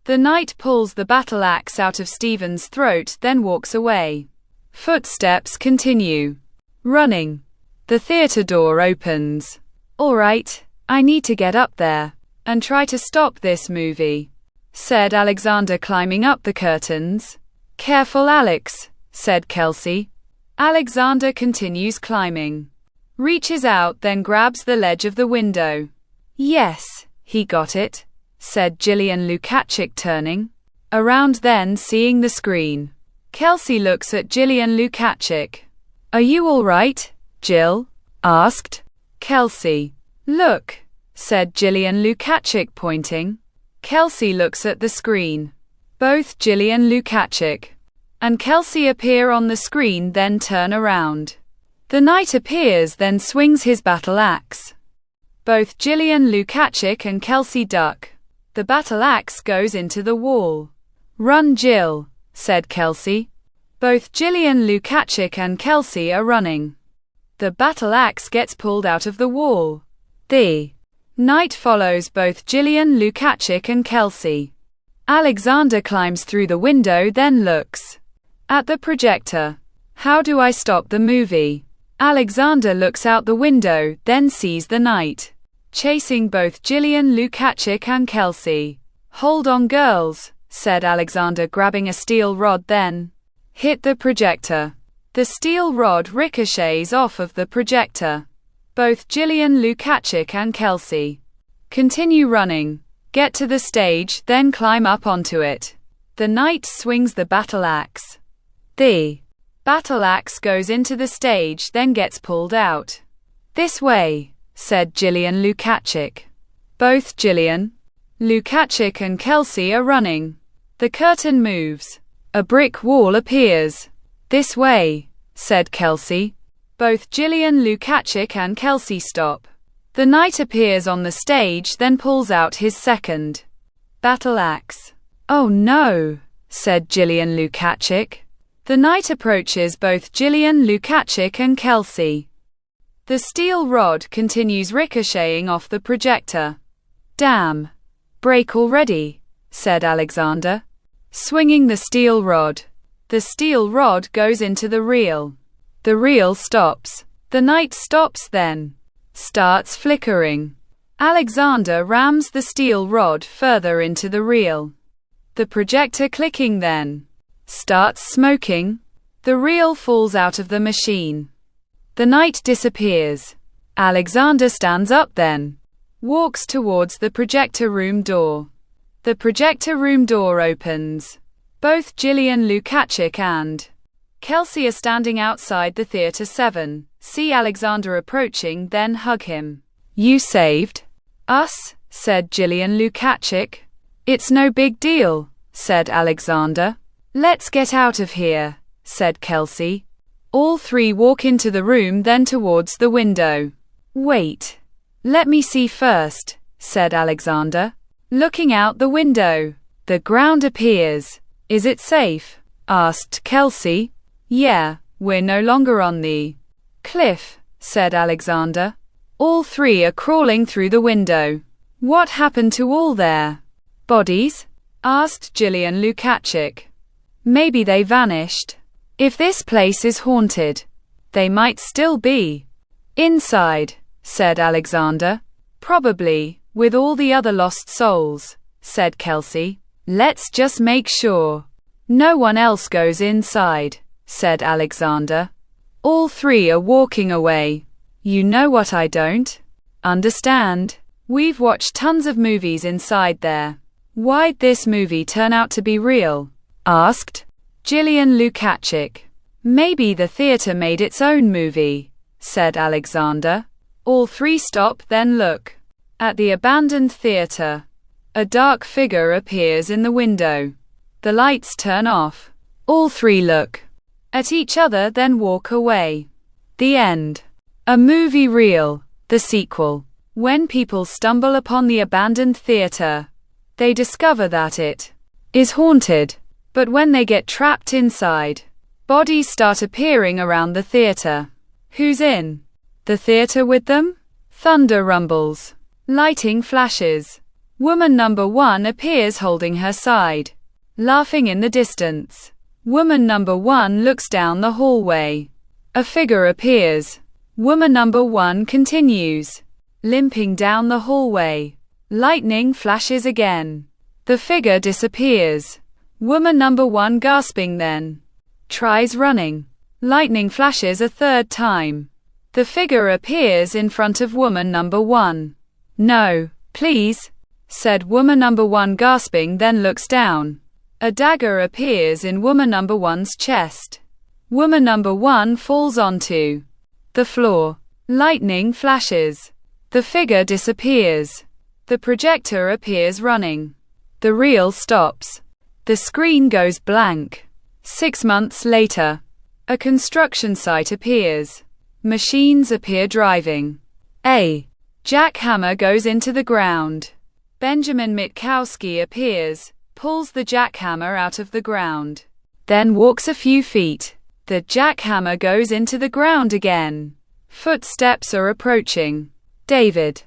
The knight pulls the battle axe out of Stephen's throat, then walks away. Footsteps continue. Running. The theater door opens. All right, I need to get up there and try to stop this movie, said Alexander, climbing up the curtains. Careful, Alex, said Kelsey. Alexander continues climbing. Reaches out, then grabs the ledge of the window. Yes, he got it, said Jillian Lukacik, turning around, then seeing the screen. Kelsey looks at Jillian Lukacik. Are you all right, Jill? Asked Kelsey. Look, said Jillian Lukacik, pointing. Kelsey looks at the screen. Both Jillian Lukacik and Kelsey appear on the screen, then turn around. The knight appears, then swings his battle axe. Both Jillian Lukacik and Kelsey duck. The battle axe goes into the wall. Run, Jill, said Kelsey. Both Jillian Lukacik and Kelsey are running. The battle axe gets pulled out of the wall. The knight follows both Jillian Lukacik and Kelsey. Alexander climbs through the window, then looks at the projector. How do I stop the movie? Alexander looks out the window, then sees the knight chasing both Jillian Lukacik and Kelsey. Hold on, girls, said Alexander, grabbing a steel rod, then hit the projector. The steel rod ricochets off of the projector. Both Jillian Lukacik and Kelsey continue running, get to the stage, then climb up onto it. The knight swings the battle axe. The battle axe goes into the stage, then gets pulled out. This way, said Jillian Lukacik. Both Jillian Lukacik and Kelsey are running. The curtain moves. A brick wall appears. This way, said Kelsey. Both Jillian Lukacik and Kelsey stop. The knight appears on the stage, then pulls out his second battle axe. Oh no, said Jillian Lukacik. The knight approaches both Jillian Lukacik and Kelsey. The steel rod continues ricocheting off the projector. Damn. Break already, said Alexander, swinging the steel rod. The steel rod goes into the reel. The reel stops. The knight stops, then starts flickering. Alexander rams the steel rod further into the reel. The projector clicking, then starts smoking. The reel falls out of the machine. The knight disappears. Alexander stands up, then walks towards the projector room door. The projector room door opens. Both Jillian Lukacik and Kelsey are standing outside the theater. 7. See Alexander approaching, then hug him. You saved us, said Jillian Lukacik. It's no big deal, said Alexander. Let's get out of here, said Kelsey. All three walk into the room, then towards the window. Wait. Let me see first, said Alexander. Looking out the window. The ground appears. Is it safe? Asked Kelsey. Yeah, we're no longer on the cliff, said Alexander. All three are crawling through the window. What happened to all their bodies? Asked Jillian Lukacik. Maybe they vanished. If this place is haunted, they might still be inside, said Alexander. Probably, with all the other lost souls, said Kelsey. Let's just make sure no one else goes inside, said Alexander. All three are walking away. You know what I don't understand? We've watched tons of movies inside there. Why'd this movie turn out to be real? Asked Jillian Lukacic. Maybe the theater made its own movie, said Alexander. All three stop then look. At the abandoned theater, a dark figure appears in the window. The lights turn off. All three look at each other then walk away. The end. A movie reel. The sequel. When people stumble upon the abandoned theater, they discover that it is haunted. But when they get trapped inside, bodies start appearing around the theater. Who's in the theater with them? Thunder rumbles. Lighting flashes. Woman number one appears holding her side, laughing in the distance. Woman number one looks down the hallway. A figure appears. Woman number one continues, limping down the hallway. Lightning flashes again. The figure disappears. Woman number one gasping then tries running. Lightning flashes a third time. The figure appears in front of woman number one. No, please, said woman number one gasping then looks down. A dagger appears in woman number one's chest. Woman number one falls onto the floor. Lightning flashes. The figure disappears. The projector appears running. The reel stops. The screen goes blank. 6 months later, a construction site appears. Machines appear driving. A jackhammer goes into the ground. Benjamin Mitkowski appears, pulls the jackhammer out of the ground, then walks a few feet. The jackhammer goes into the ground again. Footsteps are approaching. David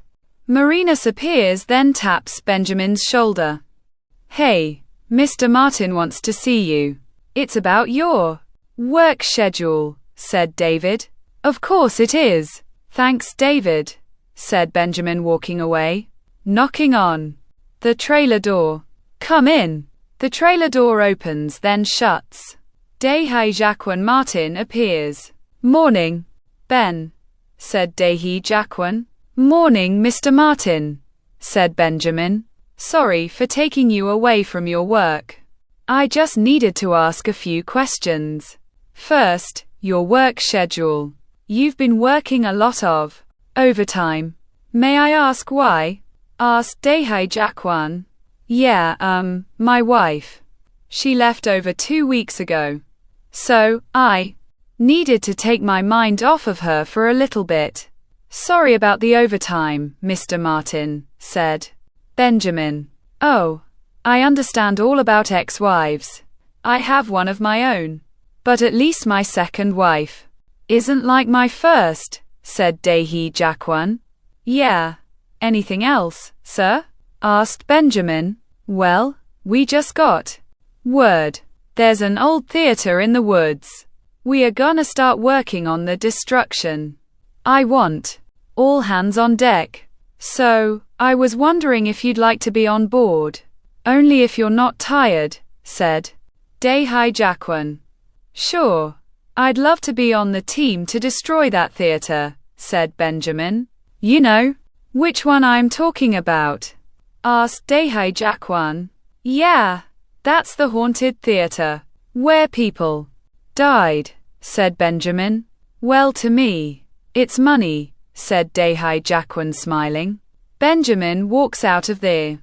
Marinus appears then taps Benjamin's shoulder. Hey, Mr. Martin wants to see you. It's about your work schedule, said David. Of course it is. Thanks, David, said Benjamin walking away. Knocking on the trailer door. Come in. The trailer door opens then shuts. Dehi Jacquin Martin appears. Morning, Ben, said Dehi Jacquin. Morning, Mr. Martin, said Benjamin. Sorry for taking you away from your work. I just needed to ask a few questions. First, your work schedule. You've been working a lot of overtime. May I ask why? Asked Dehi Jacquin. Yeah, my wife. She left over 2 weeks ago. So, I needed to take my mind off of her for a little bit. Sorry about the overtime, Mr. Martin, said Benjamin. Oh, I understand all about ex-wives. I have one of my own. But at least my second wife isn't like my first, said Dehi Jacquin. Yeah. Anything else, sir? Asked Benjamin. Well, we just got word. There's an old theater in the woods. We are gonna start working on the destruction. I want all hands on deck. So, I was wondering if you'd like to be on board. Only if you're not tired, said Dehi Jacquin. Sure. I'd love to be on the team to destroy that theater, said Benjamin. You know which one I'm talking about? Asked Dehi Jacquin. Yeah, that's the haunted theater, where people died, said Benjamin. Well, to me, it's money, said Dehi Jacquin smiling. Benjamin walks out of the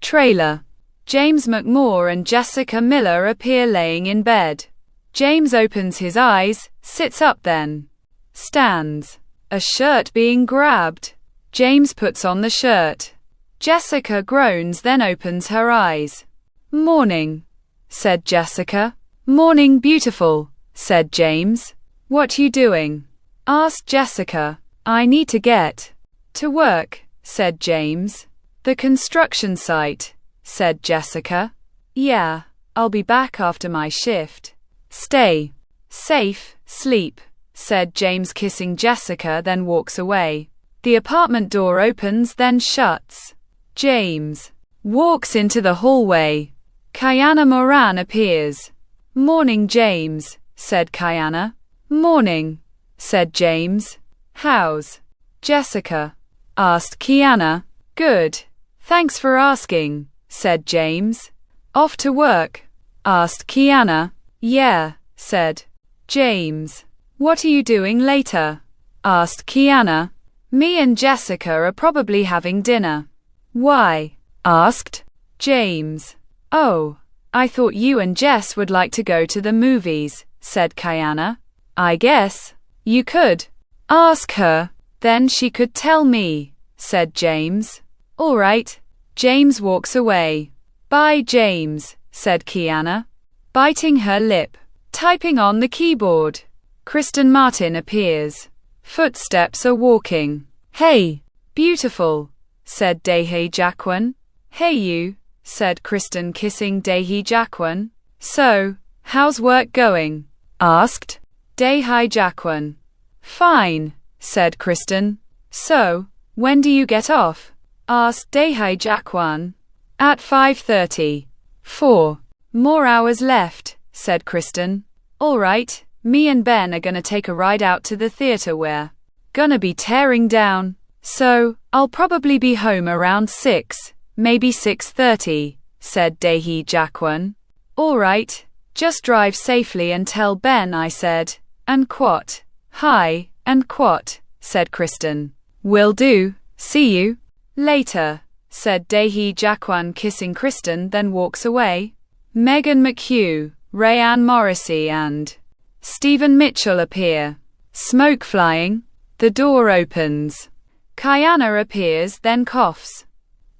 trailer. James McMore and Jessica Miller appear laying in bed. James opens his eyes, sits up then stands. A shirt being grabbed. James puts on the shirt. Jessica groans then opens her eyes. Morning, said Jessica. Morning, beautiful, said James. What you doing? Asked Jessica. I need to get to work, said James. The construction site, said Jessica. Yeah, I'll be back after my shift. Stay safe, sleep, said James kissing Jessica then walks away. The apartment door opens then shuts. James walks into the hallway. Kayana Moran appears. Morning, James, said Kayana. Morning, said James. How's Jessica? Asked Kiana. Good. Thanks for asking, said James. Off to work? Asked Kiana. Yeah, said James. What are you doing later? Asked Kiana. Me and Jessica are probably having dinner. Why? Asked James. Oh, I thought you and Jess would like to go to the movies, said Kiana. I guess you could ask her, then she could tell me, said James. All right. James walks away. Bye, James, said Kiana, biting her lip, typing on the keyboard. Kristen Martin appears. Footsteps are walking. Hey, beautiful, said Daehee Jaquan. Hey you, said Kristen, kissing Daehee Jaquan. So, how's work going? Asked Daehee Jaquan. Fine, said Kristen. So, when do you get off? Asked Daehee Jaquan. At 5:30. 4 more hours left, said Kristen. All right, me and Ben are gonna take a ride out to the theater. We're gonna be tearing down, so I'll probably be home around 6, maybe 6:30, said Daehee Jaquan. All right, just drive safely and tell Ben I said, and quat. Hi, and quat, said Kristen. Will do. See you later, said Daehee Jaquan, kissing Kristen, then walks away. Megan McHugh, Rayanne Morrissey and Stephen Mitchell appear. Smoke flying. The door opens. Kiana appears, then coughs.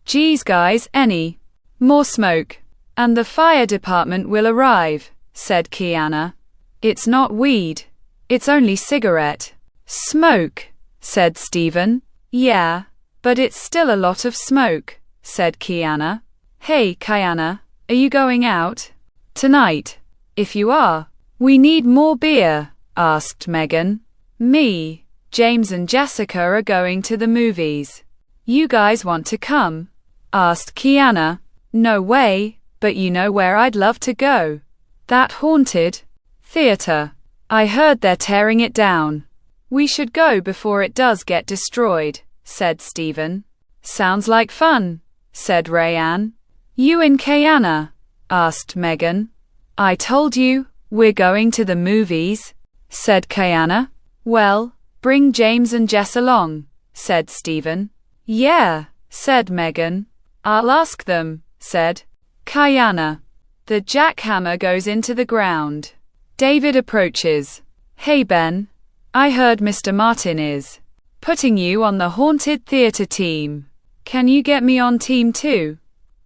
Geez guys, any more smoke and the fire department will arrive, said Kiana. It's not weed. It's only cigarette smoke, said Stephen. Yeah, but it's still a lot of smoke, said Kiana. Hey Kiana, are you going out tonight? If you are, we need more beer, asked Megan. Me, James and Jessica are going to the movies. You guys want to come? Asked Kiana. No way, but you know where I'd love to go. That haunted theater. I heard they're tearing it down. We should go before it does get destroyed, said Stephen. Sounds like fun, said Rayanne. You and Kiana? Asked Megan. I told you, we're going to the movies, said Kiana. Well, bring James and Jess along, said Stephen. Yeah, said Megan. I'll ask them, said Kiana. The jackhammer goes into the ground. David approaches. Hey Ben, I heard Mr. Martin is putting you on the haunted theater team. Can you get me on team 2?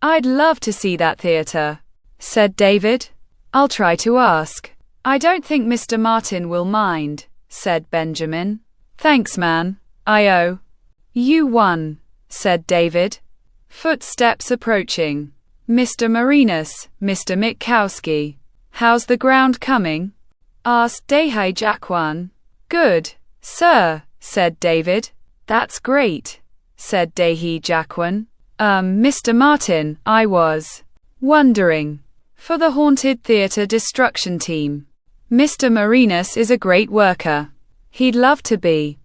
I'd love to see that theater, said David. I'll try to ask. I don't think Mr. Martin will mind, said Benjamin. Thanks man, I owe you one, said David. Footsteps approaching. Mr. Marinas, Mr. Mitkowski. How's the ground coming? Asked Daehee Jaquan. Good, sir, said David. That's great, said Daehee Jaquan. Mr. Martin, I was wondering. For the Haunted Theater Destruction Team. Mr. Marinas is a great worker. He'd love to be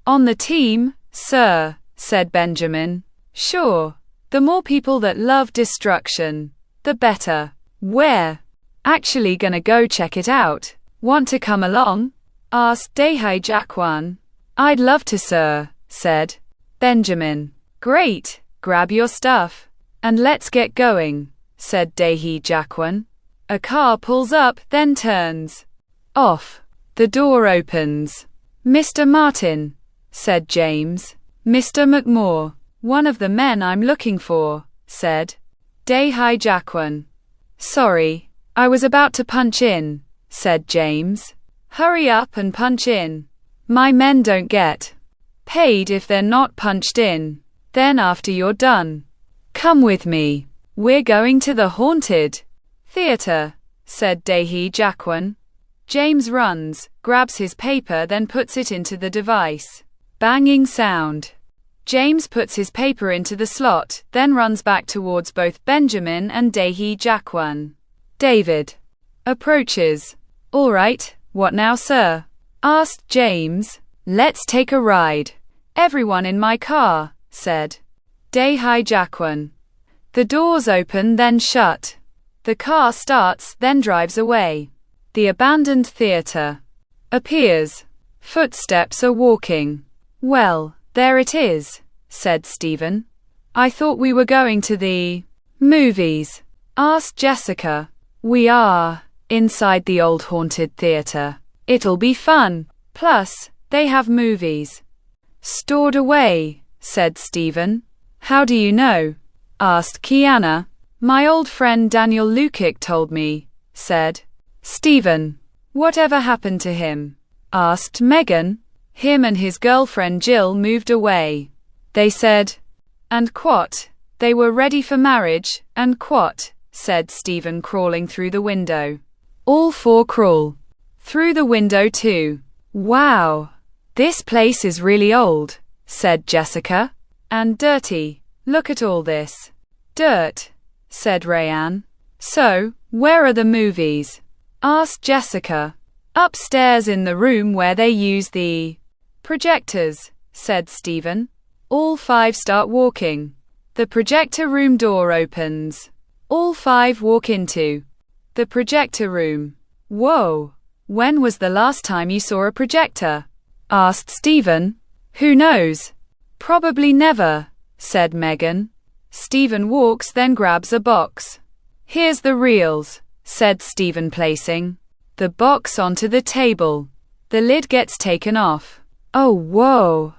on the team, sir, said Benjamin. Sure. The more people that love destruction, the better. We're actually gonna go check it out. Want to come along? Asked Daehee Jaquan. I'd love to, sir, said Benjamin. Great. Grab your stuff and let's get going, said Daehee Jaquan. A car pulls up, then turns off. The door opens. Mr. Martin, said James. Mr. McMore, one of the men I'm looking for, said Daehee Jaquan. Sorry, I was about to punch in, said James. Hurry up and punch in. My men don't get paid if they're not punched in. Then after you're done, come with me. We're going to the haunted theater, said Daehee Jaquan. James runs, grabs his paper, then puts it into the device. Banging sound. James puts his paper into the slot, then runs back towards both Benjamin and Daehee Jaquan. David approaches. All right, what now, sir? asked James. Let's take a ride. Everyone in my car, said Daehee Jaquan. The doors open then shut. The car starts then drives away. The abandoned theater appears. Footsteps are walking. Well, there it is, said Stephen. I thought we were going to the movies, asked Jessica. We are inside the old haunted theater. It'll be fun. Plus, they have movies stored away, said Stephen. How do you know? Asked Kiana. My old friend Daniel Lukic told me, said Stephen. Whatever happened to him? Asked Megan. Him and his girlfriend Jill moved away. They said, and quat, they were ready for marriage, and quat, said Stephen crawling through the window. All four crawl through the window too. Wow, this place is really old, said Jessica. And dirty. Look at all this dirt, said Rayanne. So, where are the movies? Asked Jessica. Upstairs in the room where they use the projectors, said Stephen. All five start walking. The projector room door opens. All five walk into the projector room. Whoa! When was the last time you saw a projector? Asked Stephen. Who knows? Probably never, said Megan. Stephen walks then grabs a box. Here's the reels, said Stephen placing the box onto the table. The lid gets taken off. Oh whoa!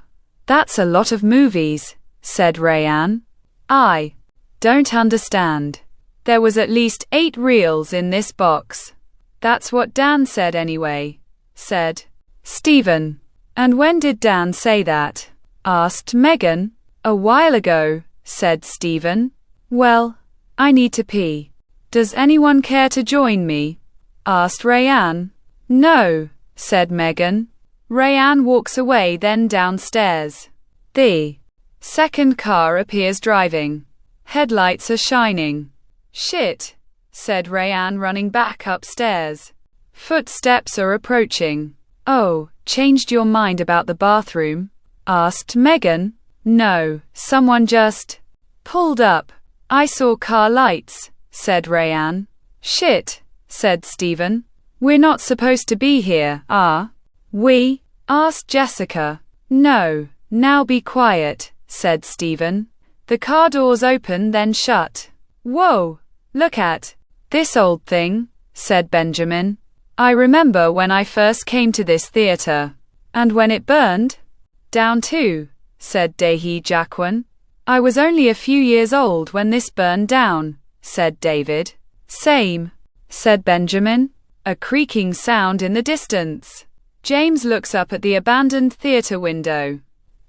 That's a lot of movies, said Rayanne. I don't understand. There was at least 8 reels in this box. That's what Dan said anyway, said Stephen. And when did Dan say that? Asked Megan. A while ago, said Stephen. Well, I need to pee. Does anyone care to join me? Asked Rayanne. No, said Megan. Rayanne walks away then downstairs. The second car appears driving. Headlights are shining. Shit, said Rayanne running back upstairs. Footsteps are approaching. Oh, changed your mind about the bathroom? Asked Megan. No, someone just pulled up. I saw car lights, said Rayanne. Shit, said Stephen. We're not supposed to be here, are we? Asked Jessica. No, now be quiet, said Stephen. The car doors open then shut. Whoa, look at this old thing, said Benjamin. I remember when I first came to this theater. And when it burned down too, said Daehee Jaquan. I was only a few years old when this burned down, said David. Same, said Benjamin. A creaking sound in the distance. James looks up at the abandoned theater window.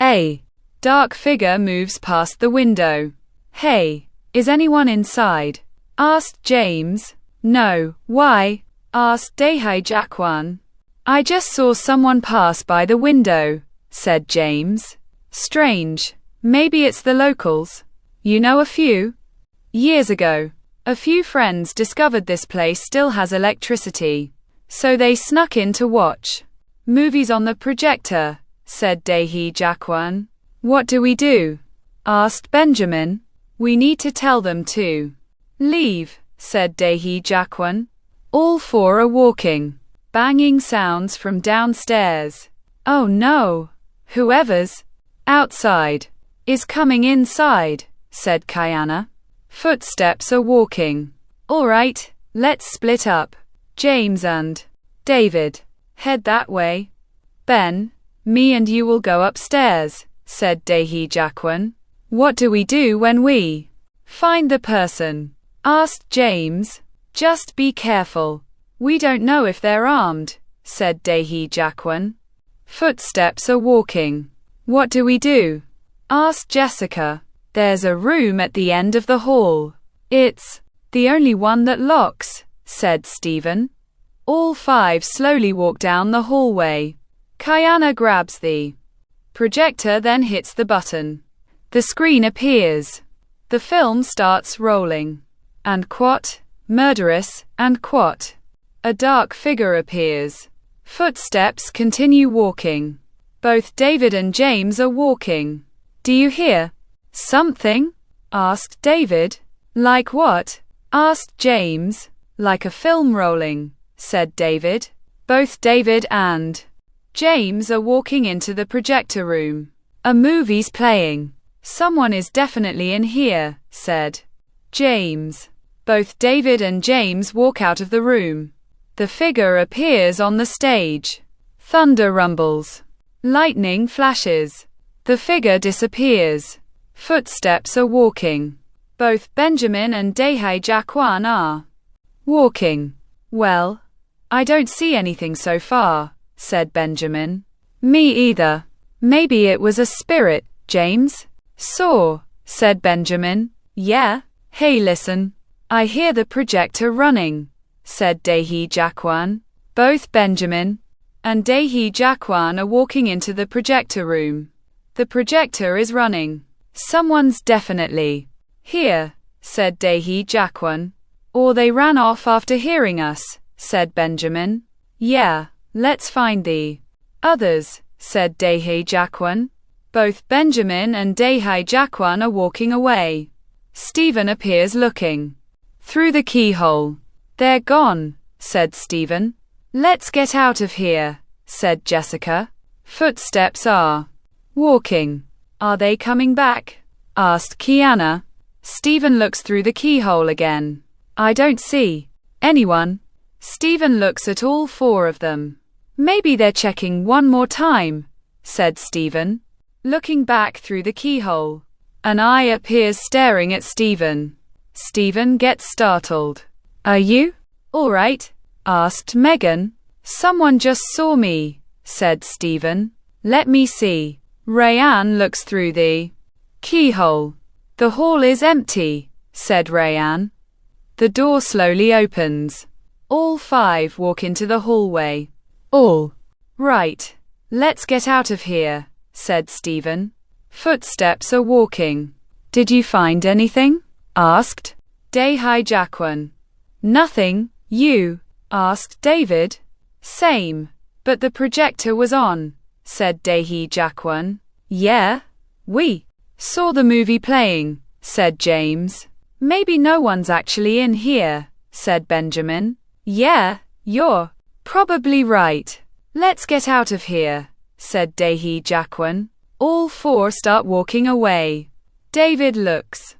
A dark figure moves past the window. Hey, is anyone inside? Asked James. No, why? Asked Daehee Jaquan. I just saw someone pass by the window, said James. Strange. Maybe it's the locals. You know a few? Years ago, a few friends discovered this place still has electricity. So they snuck in to watch movies on the projector, said Daehee Jaquan. What do we do? Asked Benjamin. We need to tell them to leave, said Daehee Jaquan. All four are walking. Banging sounds from downstairs. Oh no! Whoever's outside is coming inside, said Kiana. Footsteps are walking. All right, let's split up. James and David, head that way. Ben, me and you will go upstairs, said Daehee Jaquan. What do we do when we find the person? Asked James. Just be careful. We don't know if they're armed, said Daehee Jaquan. Footsteps are walking. What do we do? Asked Jessica. There's a room at the end of the hall. It's the only one that locks, said Stephen. All five slowly walk down the hallway. Kiana grabs the projector then hits the button. The screen appears. The film starts rolling. And quat, murderous, and quat. A dark figure appears. Footsteps continue walking. Both David and James are walking. Do you hear something? Asked David. Like what? Asked James. Like a film rolling, said David. Both David and James are walking into the projector room. A movie's playing. Someone is definitely in here, said James. Both David and James walk out of the room. The figure appears on the stage. Thunder rumbles. Lightning flashes. The figure disappears. Footsteps are walking. Both Benjamin and Dehe Jaquan are walking. Well, I don't see anything so far, said Benjamin. Me either. Maybe it was a spirit, James. Saw, said Benjamin. Yeah. Hey, listen. I hear the projector running, said Dehe Jaquan. Both Benjamin and Dehe Jaquan are walking into the projector room. The projector is running. Someone's definitely here, said Dehe Jaquan. Or they ran off after hearing us, said Benjamin. Yeah, let's find the others, said Dehe Jaquan. Both Benjamin and Dehe Jaquan are walking away. Stephen appears looking through the keyhole. They're gone, said Stephen. Let's get out of here, said Jessica. Footsteps are walking. Are they coming back? Asked Kiana. Stephen looks through the keyhole again. I don't see anyone. Stephen looks at all four of them. Maybe they're checking one more time, said Stephen, looking back through the keyhole. An eye appears staring at Stephen. Stephen gets startled. Are you all right? Asked Megan. Someone just saw me, said Stephen. Let me see. Rayanne looks through the keyhole. The hall is empty, said Rayanne. The door slowly opens. All five walk into the hallway. All right. Let's get out of here, said Stephen. Footsteps are walking. Did you find anything? Asked Dehe Jaquan. Nothing. You? Asked David. Same. But the projector was on, said Dehe Jaquan. Yeah? We saw the movie playing, said James. Maybe no one's actually in here, said Benjamin. Yeah, you're probably right. Let's get out of here, said Dehe Jaquan. All four start walking away. David looks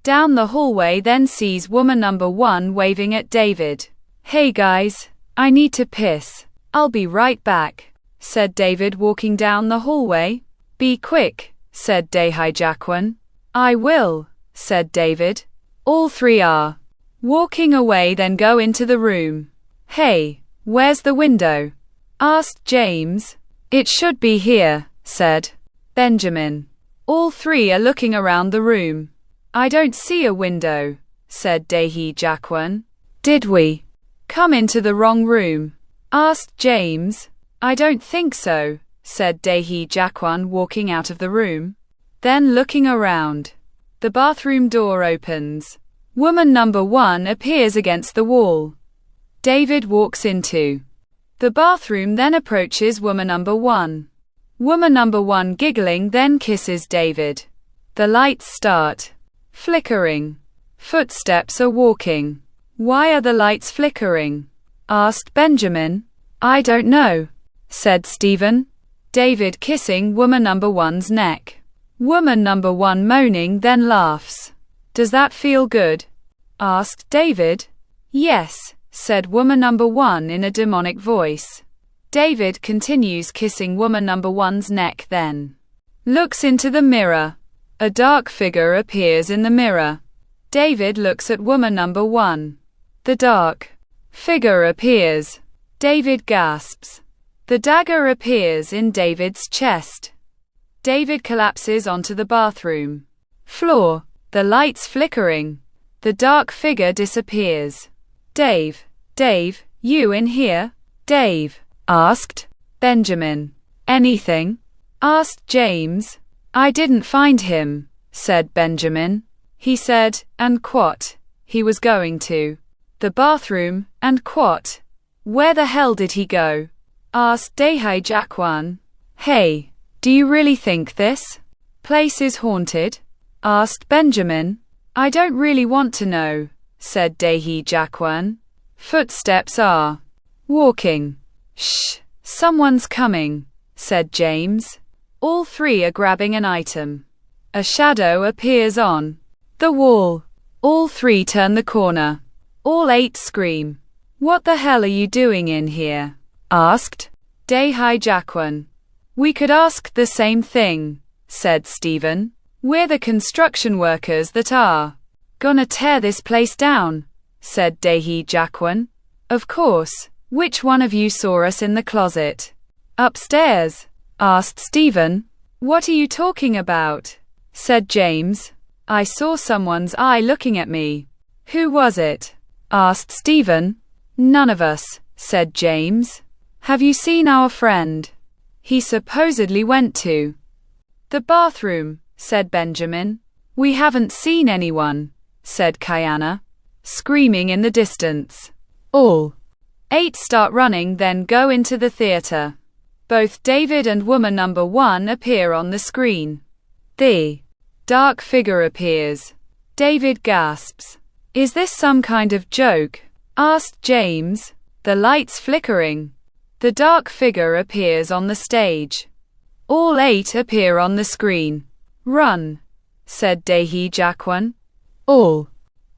down the hallway, then sees woman number one waving at David. Hey guys, I need to piss. I'll be right back, said David walking down the hallway. Be quick, said Dehe Jaquan. I will, said David. All three are walking away, then go into the room. Hey, where's the window? Asked James. It should be here, said Benjamin. All three are looking around the room. I don't see a window, said Dehe Jaquan. Did we come into the wrong room? Asked James. I don't think so, said Dehe Jaquan, walking out of the room. Then looking around. The bathroom door opens. Woman number one appears against the wall. David walks into the bathroom, then approaches woman number one. Woman number one giggling, then kisses David. The lights start flickering. Footsteps are walking. Why are the lights flickering? Asked Benjamin. I don't know, said Stephen. David kissing woman number one's neck. Woman number one moaning, then laughs. Does that feel good? Asked David. Yes, said woman number one in a demonic voice. David continues kissing woman number one's neck, then looks into the mirror. A dark figure appears in the mirror. David looks at woman number one. The dark figure appears. David gasps. The dagger appears in David's chest. David collapses onto the bathroom floor. The lights flickering. The dark figure disappears. Dave, you in here? Dave asked Benjamin. Anything? Asked James. I didn't find him, said Benjamin. He said, and quat, he was going to the bathroom, and quat. Where the hell did he go? asked Daehae-jakwan. Hey, do you really think this place is haunted? Asked Benjamin. I don't really want to know, said Daehae-jakwan. Footsteps are walking. Shh, someone's coming, said James. All three are grabbing an item. A shadow appears on the wall. All three turn the corner. All 8 scream. What the hell are you doing in here? Asked Daehae-jakwan. We could ask the same thing, said Stephen. We're the construction workers that are gonna tear this place down, said Daehae-jakwan. Of course. Which one of you saw us in the closet? Upstairs, asked Stephen. What are you talking about? Said James. I saw someone's eye looking at me. Who was it? Asked Stephen. None of us, said James. Have you seen our friend? He supposedly went to the bathroom, said Benjamin. We haven't seen anyone, said Kiana, screaming in the distance. All 8 start running, then go into the theater. Both David and woman number 1 appear on the screen. The dark figure appears. David gasps. Is this some kind of joke? Asked James. The lights flickering. The dark figure appears on the stage. All 8 appear on the screen. Run, said Daehae-jakwan. All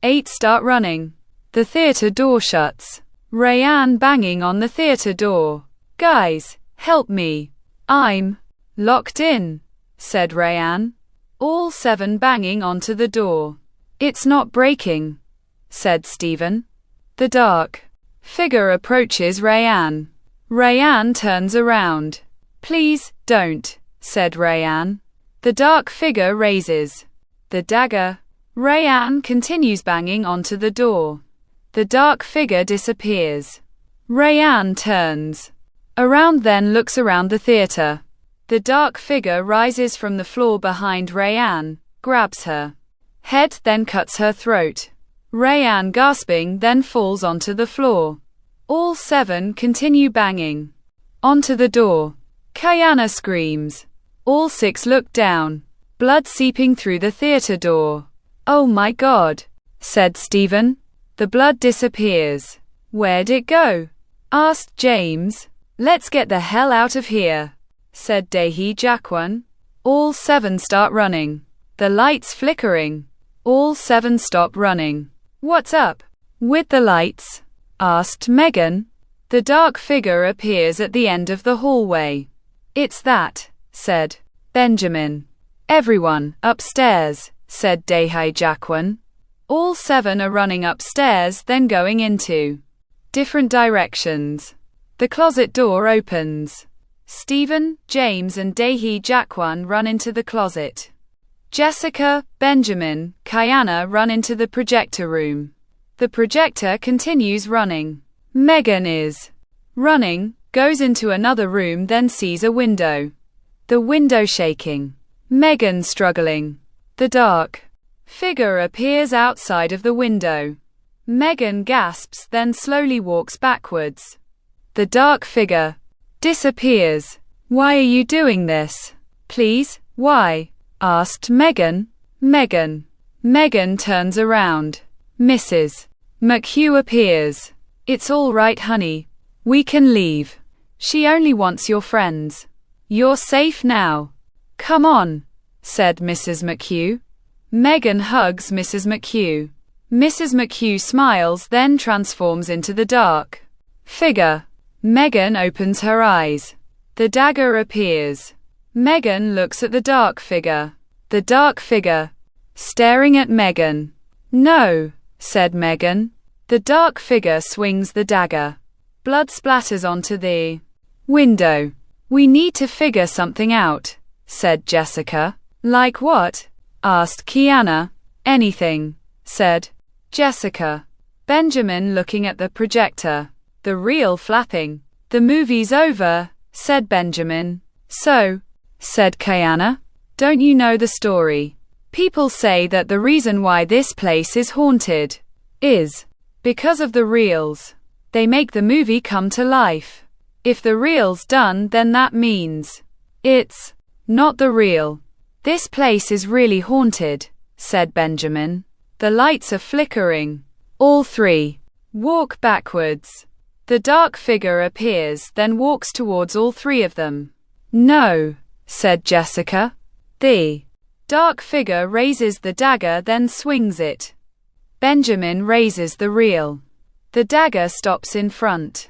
8 start running. The theater door shuts. Rayanne banging on the theater door. Guys, help me. I'm locked in, said Rayanne. All 7 banging onto the door. It's not breaking, said Stephen. The dark figure approaches Rayanne. Rayanne turns around. Please, don't, said Rayanne. The dark figure raises the dagger. Rayanne continues banging onto the door. The dark figure disappears. Rayanne turns around, then looks around the theater. The dark figure rises from the floor behind Rayanne, grabs her head, then cuts her throat. Rayanne, gasping, then falls onto the floor. All 7 continue banging onto the door. Kiana screams. All 6 look down. Blood seeping through the theater door. Oh my God, said Stephen. The blood disappears. Where'd it go? Asked James. Let's get the hell out of here, said Daehae-jakwan. All 7 start running. The lights flickering. All 7 stop running. What's up with the lights? Asked Megan. The dark figure appears at the end of the hallway. It's that, said Benjamin. Everyone, upstairs, said Daehae-jakwan. All 7 are running upstairs, then going into different directions. The closet door opens. Stephen, James and Daehae-jakwan run into the closet. Jessica, Benjamin, Kiana run into the projector room. The projector continues running. Megan is running, goes into another room, then sees a window. The window shaking. Megan struggling. The dark figure appears outside of the window. Megan gasps, then slowly walks backwards. The dark figure disappears. Why are you doing this? Please, why? Asked Megan. Megan turns around. Mrs. McHugh appears. It's all right, honey. We can leave. She only wants your friends. You're safe now. Come on, said Mrs. McHugh. Megan hugs Mrs. McHugh. Mrs. McHugh smiles, then transforms into the dark figure. Megan opens her eyes. The dagger appears. Megan looks at the dark figure. The dark figure staring at Megan. No, said Megan. The dark figure swings the dagger. Blood splatters onto the window. We need to figure something out, said Jessica. Like what? Asked Kiana. Anything, said Jessica. Benjamin looking at the projector. The reel flapping. The movie's over, said Benjamin. So, said Kiana. Don't you know the story? People say that the reason why this place is haunted is because of the reels. They make the movie come to life. If the real's done, then that means it's not the real. This place is really haunted, said Benjamin. The lights are flickering. All three walk backwards. The dark figure appears, then walks towards all three of them. No, said Jessica. The dark figure raises the dagger, then swings it. Benjamin raises the reel. The dagger stops in front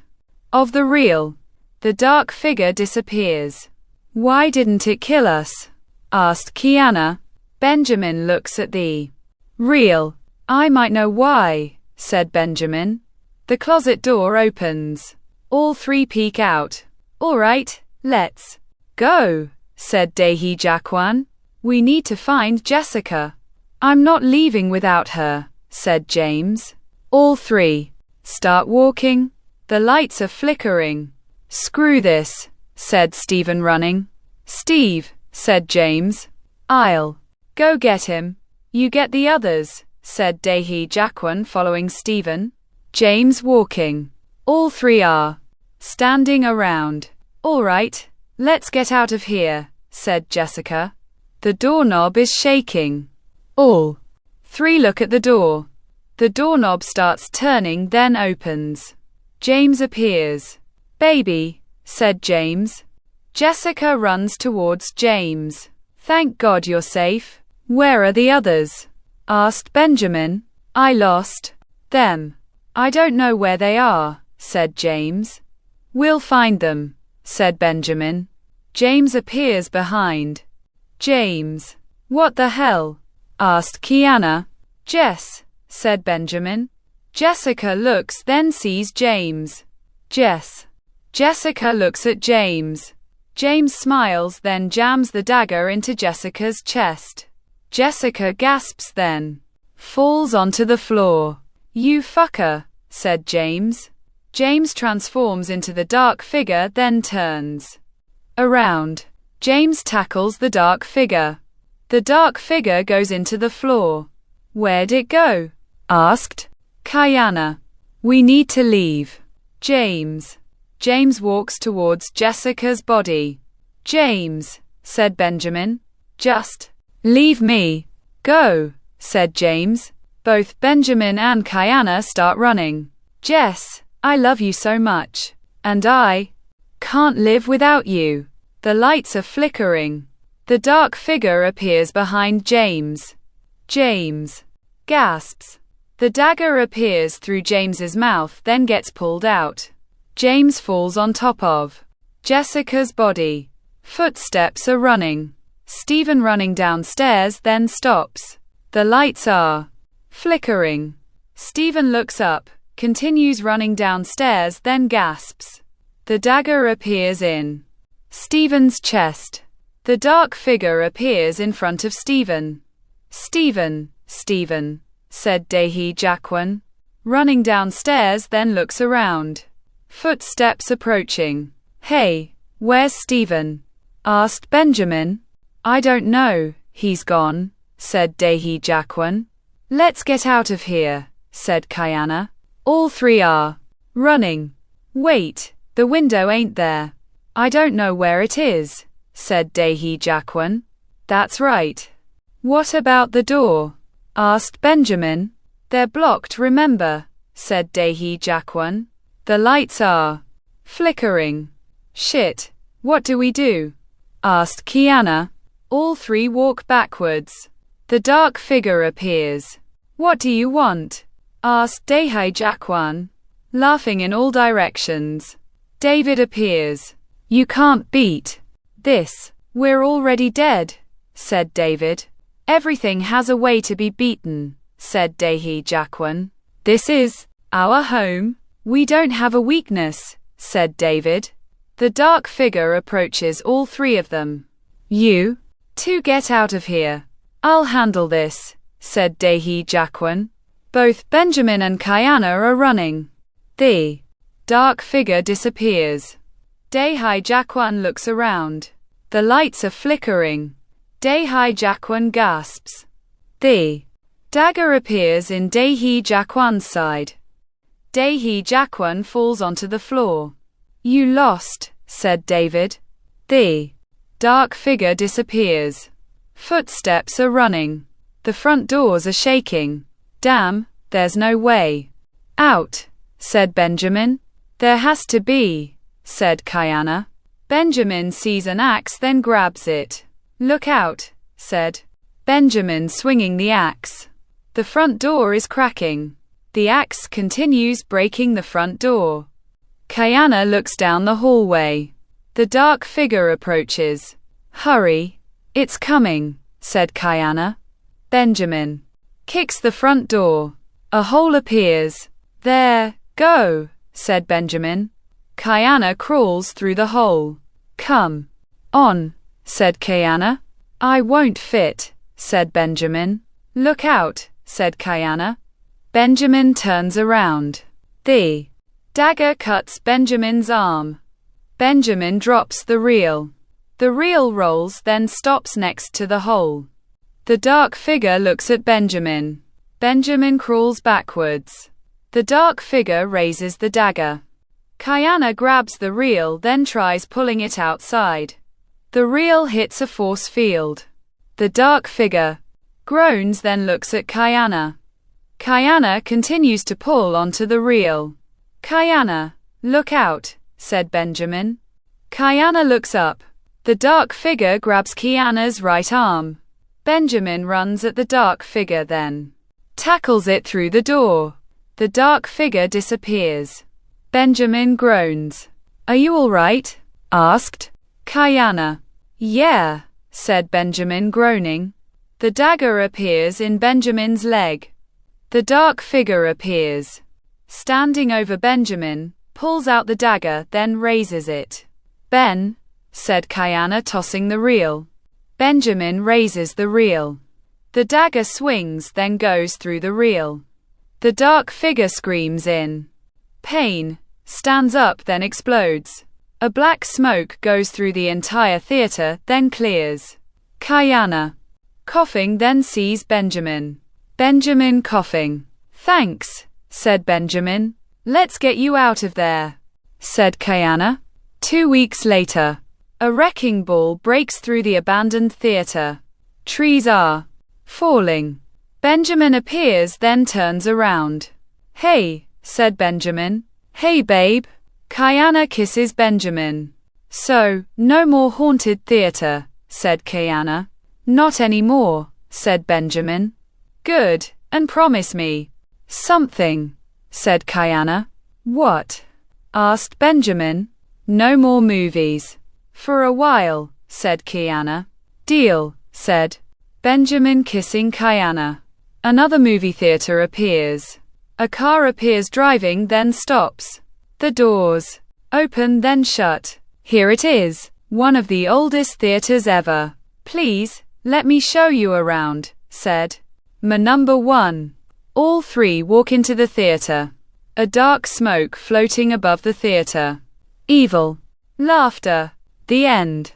of the reel. The dark figure disappears. Why didn't it kill us? Asked Kiana. Benjamin looks at the reel. I might know why, said Benjamin. The closet door opens. All three peek out. All right, let's go, said Dehi Jakwan. We need to find Jessica. I'm not leaving without her, said James. All three start walking. The lights are flickering. Screw this, said Stephen, running. Steve, said James. I'll go get him. You get the others, said Dehi Jakwan, following Stephen. James walking. All three are standing around. All right, let's get out of here, said Jessica. The doorknob is shaking. All three look at the door. The doorknob starts turning, then opens. James appears. Baby, said James. Jessica runs towards James. Thank God you're safe. Where are the others? Asked Benjamin. I lost them. I don't know where they are, said James. We'll find them, said Benjamin. James appears behind. James. What the hell? Asked Kiana. Jess, said Benjamin. Jessica looks, then sees James. Jessica looks at James. James smiles, then jams the dagger into Jessica's chest. Jessica gasps, then falls onto the floor. You fucker, said James. James transforms into the dark figure, then turns around. James tackles the dark figure. The dark figure goes into the floor. Where'd it go? Asked Kiana. We need to leave. James. James walks towards Jessica's body. James, said Benjamin. Just leave me. Go, said James. Both Benjamin and Kiana start running. Jess, I love you so much. And I can't live without you. The lights are flickering. The dark figure appears behind James. James gasps. The dagger appears through James's mouth, then gets pulled out. James falls on top of Jessica's body. Footsteps are running. Stephen running downstairs, then stops. The lights are flickering. Stephen looks up, continues running downstairs, then gasps. The dagger appears in Stephen's chest. The dark figure appears in front of Stephen. Stephen, said Dehi Jakwan. Running downstairs, then looks around. Footsteps approaching. Hey, where's Stephen? Asked Benjamin. I don't know, he's gone, said Dehi Jakwan. Let's get out of here, said Kiana. All three are running. Wait, the window ain't there. I don't know where it is, said Dehi Jakwan. That's right. What about the door? Asked Benjamin. They're blocked, remember, said Dehi Jakwan. The lights are flickering. Shit, what do we do? Asked Kiana. All three walk backwards. The dark figure appears. What do you want? Asked Dehi Jakwan, laughing in all directions. David appears. You can't beat this. We're already dead, said David. Everything has a way to be beaten, said Dehi Jakwan. This is our home. We don't have a weakness, said David. The dark figure approaches all three of them. You two get out of here. I'll handle this, said Dehi Jakwan. Both Benjamin and Kiana are running. The dark figure disappears. Dehi Jakwan looks around. The lights are flickering. Dehi Jakwan gasps. The dagger appears in Dehi Jakwan's side. Dehi Jakwan falls onto the floor. You lost, said David. The dark figure disappears. Footsteps are running. The front doors are shaking. Damn, there's no way out, said Benjamin. There has to be, said Kiana. Benjamin sees an axe, then grabs it. Look out, said Benjamin, swinging the axe. The front door is cracking. The axe continues breaking the front door. Kiana looks down the hallway. The dark figure approaches. Hurry, it's coming, said Kiana. Benjamin kicks the front door. A hole appears. There, go, said Benjamin. Kiana crawls through the hole. Come on, said Kiana. I won't fit, said Benjamin. Look out, said Kiana. Benjamin turns around. The dagger cuts Benjamin's arm. Benjamin drops the reel. The reel rolls, then stops next to the hole. The dark figure looks at Benjamin. Benjamin crawls backwards. The dark figure raises the dagger. Kiana grabs the reel, then tries pulling it outside. The reel hits a force field. The dark figure groans, then looks at Kiana. Kiana continues to pull onto the reel. Kiana, look out, said Benjamin. Kiana looks up. The dark figure grabs Kiana's right arm. Benjamin runs at the dark figure, then tackles it through the door. The dark figure disappears. Benjamin groans. Are you all right? Asked Kiana. Yeah, said Benjamin, groaning. The dagger appears in Benjamin's leg. The dark figure appears, standing over Benjamin, pulls out the dagger, then raises it. Ben, said Kiana, tossing the reel. Benjamin raises the reel. The dagger swings, then goes through the reel. The dark figure screams in pain, stands up, then explodes. A black smoke goes through the entire theater, then clears. Kiana, coughing, then sees Benjamin. Benjamin coughing. Thanks, said Benjamin. Let's get you out of there, said Kiana. 2 weeks later, a wrecking ball breaks through the abandoned theater. Trees are falling. Benjamin appears, then turns around. Hey, said Benjamin. Hey, babe. Kiana kisses Benjamin. So, no more haunted theater, said Kiana. Not anymore, said Benjamin. Good, and promise me something, said Kiana. What? Asked Benjamin. No more movies. For a while, said Kiana. Deal, said Benjamin, kissing Kiana. Another movie theater appears. A car appears driving, then stops. The doors open, then shut. Here it is, one of the oldest theaters ever. Please, let me show you around, said number 1. All three walk into the theater. A dark smoke floating above the theater. Evil laughter. The end.